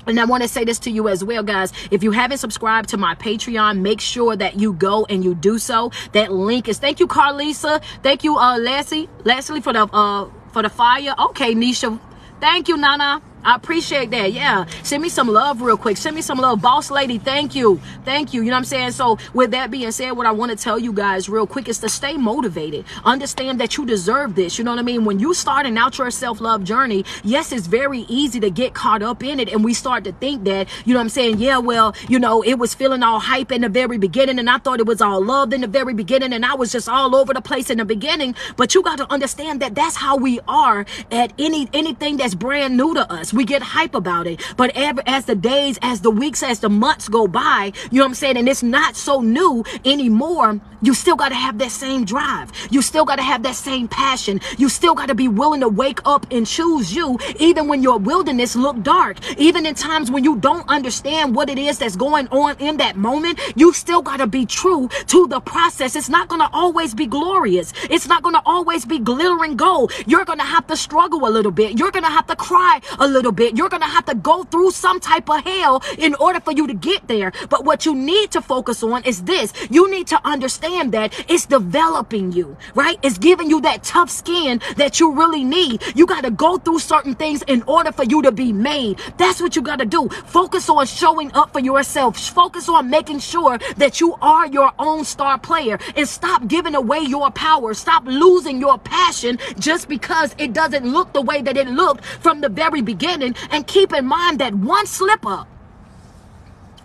And I want to say this to you as well, guys. If you haven't subscribed to my Patreon, make sure that you go and you do so. That link is, thank you, Carlisa. Thank you, Leslie for the fire. Okay, Nisha. Thank you, Nana. I appreciate that. Yeah. Send me some love real quick. Send me some love. Boss lady, thank you. Thank you. You know what I'm saying? So with that being said, what I want to tell you guys real quick is to stay motivated. Understand that you deserve this. You know what I mean? When you starting out your self-love journey, yes, it's very easy to get caught up in it. And we start to think that, you know what I'm saying? Yeah, well, you know, it was feeling all hype in the very beginning, and I thought it was all love in the very beginning, and I was just all over the place in the beginning. But you got to understand that that's how we are at anything that's brand new to us. We get hype about it, but as the days, as the weeks, as the months go by, you know what I'm saying, and it's not so new anymore, you still got to have that same drive. You still got to have that same passion. You still got to be willing to wake up and choose you, even when your wilderness look dark, even in times when you don't understand what it is that's going on in that moment. You still got to be true to the process. It's not going to always be glorious. It's not going to always be glittering gold. You're going to have to struggle a little bit. You're going to have to cry a little little bit. You're going to have to go through some type of hell in order for you to get there. But what you need to focus on is this. You need to understand that it's developing you, right? It's giving you that tough skin that you really need. You got to go through certain things in order for you to be made. That's what you got to do. Focus on showing up for yourself. Focus on making sure that you are your own star player, and stop giving away your power. Stop losing your passion just because it doesn't look the way that it looked from the very beginning. And keep in mind that one slip up,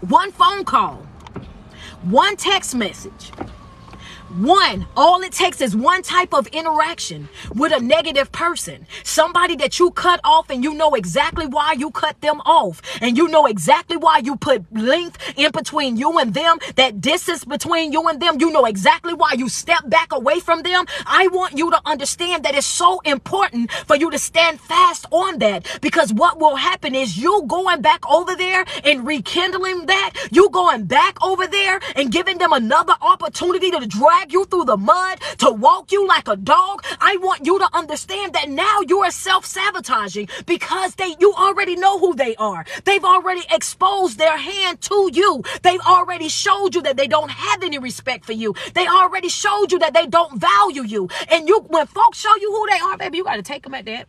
one phone call, one text message, all it takes is one type of interaction with a negative person, somebody that you cut off, and you know exactly why you cut them off, and you know exactly why you put length in between you and them, that distance between you and them. You know exactly why you step back away from them. I want you to understand that it's so important for you to stand fast on that, because what will happen is you going back over there and rekindling that, you going back over there and giving them another opportunity to drag you through the mud, to walk you like a dog. I want you to understand that now you are self-sabotaging, because you already know who they are. They've already exposed their hand to you. They've already showed you that they don't have any respect for you. They already showed you that they don't value you. And when folks show you who they are, baby, you got to take them at that.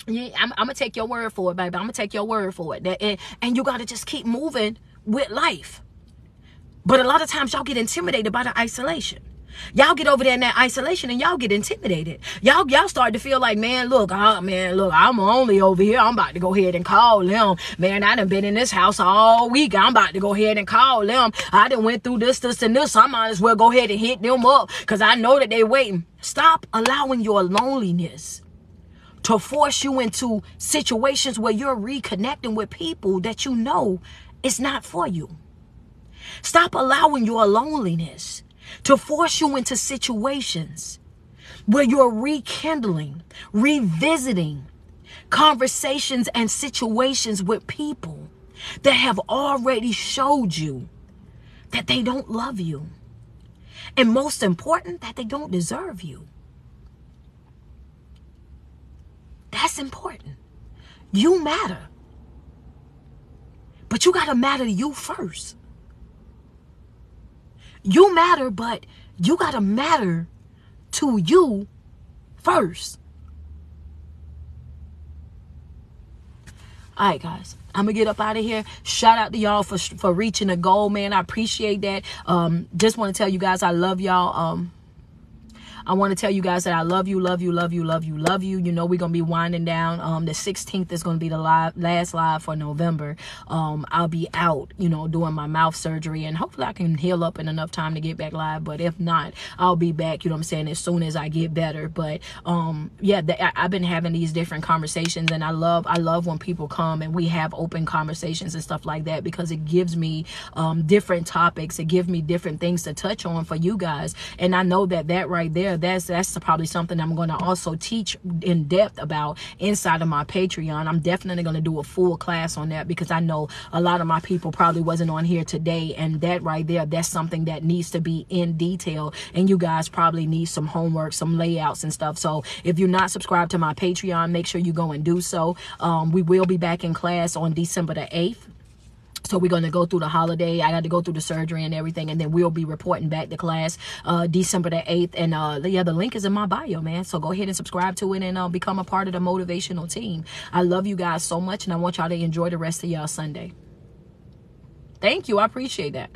Yeah, I'm going to take your word for it, baby. I'm going to take your word for it. And you got to just keep moving with life. But a lot of times y'all get intimidated by the isolation. Y'all get over there in that isolation and y'all get intimidated. Y'all start to feel like, look, I'm only over here. I'm about to go ahead and call them. Man, I done been in this house all week. I'm about to go ahead and call them. I done went through this, and this. I might as well go ahead and hit them up, because I know that they waiting. Stop allowing your loneliness to force you into situations where you're reconnecting with people that you know is not for you. Stop allowing your loneliness to force you into situations where you're rekindling, revisiting conversations and situations with people that have already showed you that they don't love you. And most important, that they don't deserve you. That's important. You matter. But you got to matter to you first. You matter, but you got to matter to you first. All right, guys. I'm going to get up out of here. Shout out to y'all for reaching a goal, man. I appreciate that. Just want to tell you guys I love y'all. I want to tell you guys that I love you, love you, love you, love you, love you. You know, we're going to be winding down. The 16th is going to be the last live for November. I'll be out, doing my mouth surgery, and hopefully I can heal up in enough time to get back live. But if not, I'll be back, as soon as I get better. But yeah, I've been having these different conversations, and I love when people come and we have open conversations and stuff like that, because it gives me different topics. It gives me different things to touch on for you guys. And I know that right there, that's probably something I'm going to also teach in depth about inside of my Patreon. I'm definitely going to do a full class on that, because I know a lot of my people probably wasn't on here today, and that right there, that's something that needs to be in detail, and you guys probably need some homework, some layouts and stuff. So if you're not subscribed to my Patreon, make sure you go and do so. We will be back in class on December the 8th. So we're going to go through the holiday. I got to go through the surgery and everything, and then we'll be reporting back to class December the 8th. And yeah, the link is in my bio, man. So go ahead and subscribe to it and become a part of the motivational team. I love you guys so much, and I want y'all to enjoy the rest of y'all Sunday. Thank you. I appreciate that.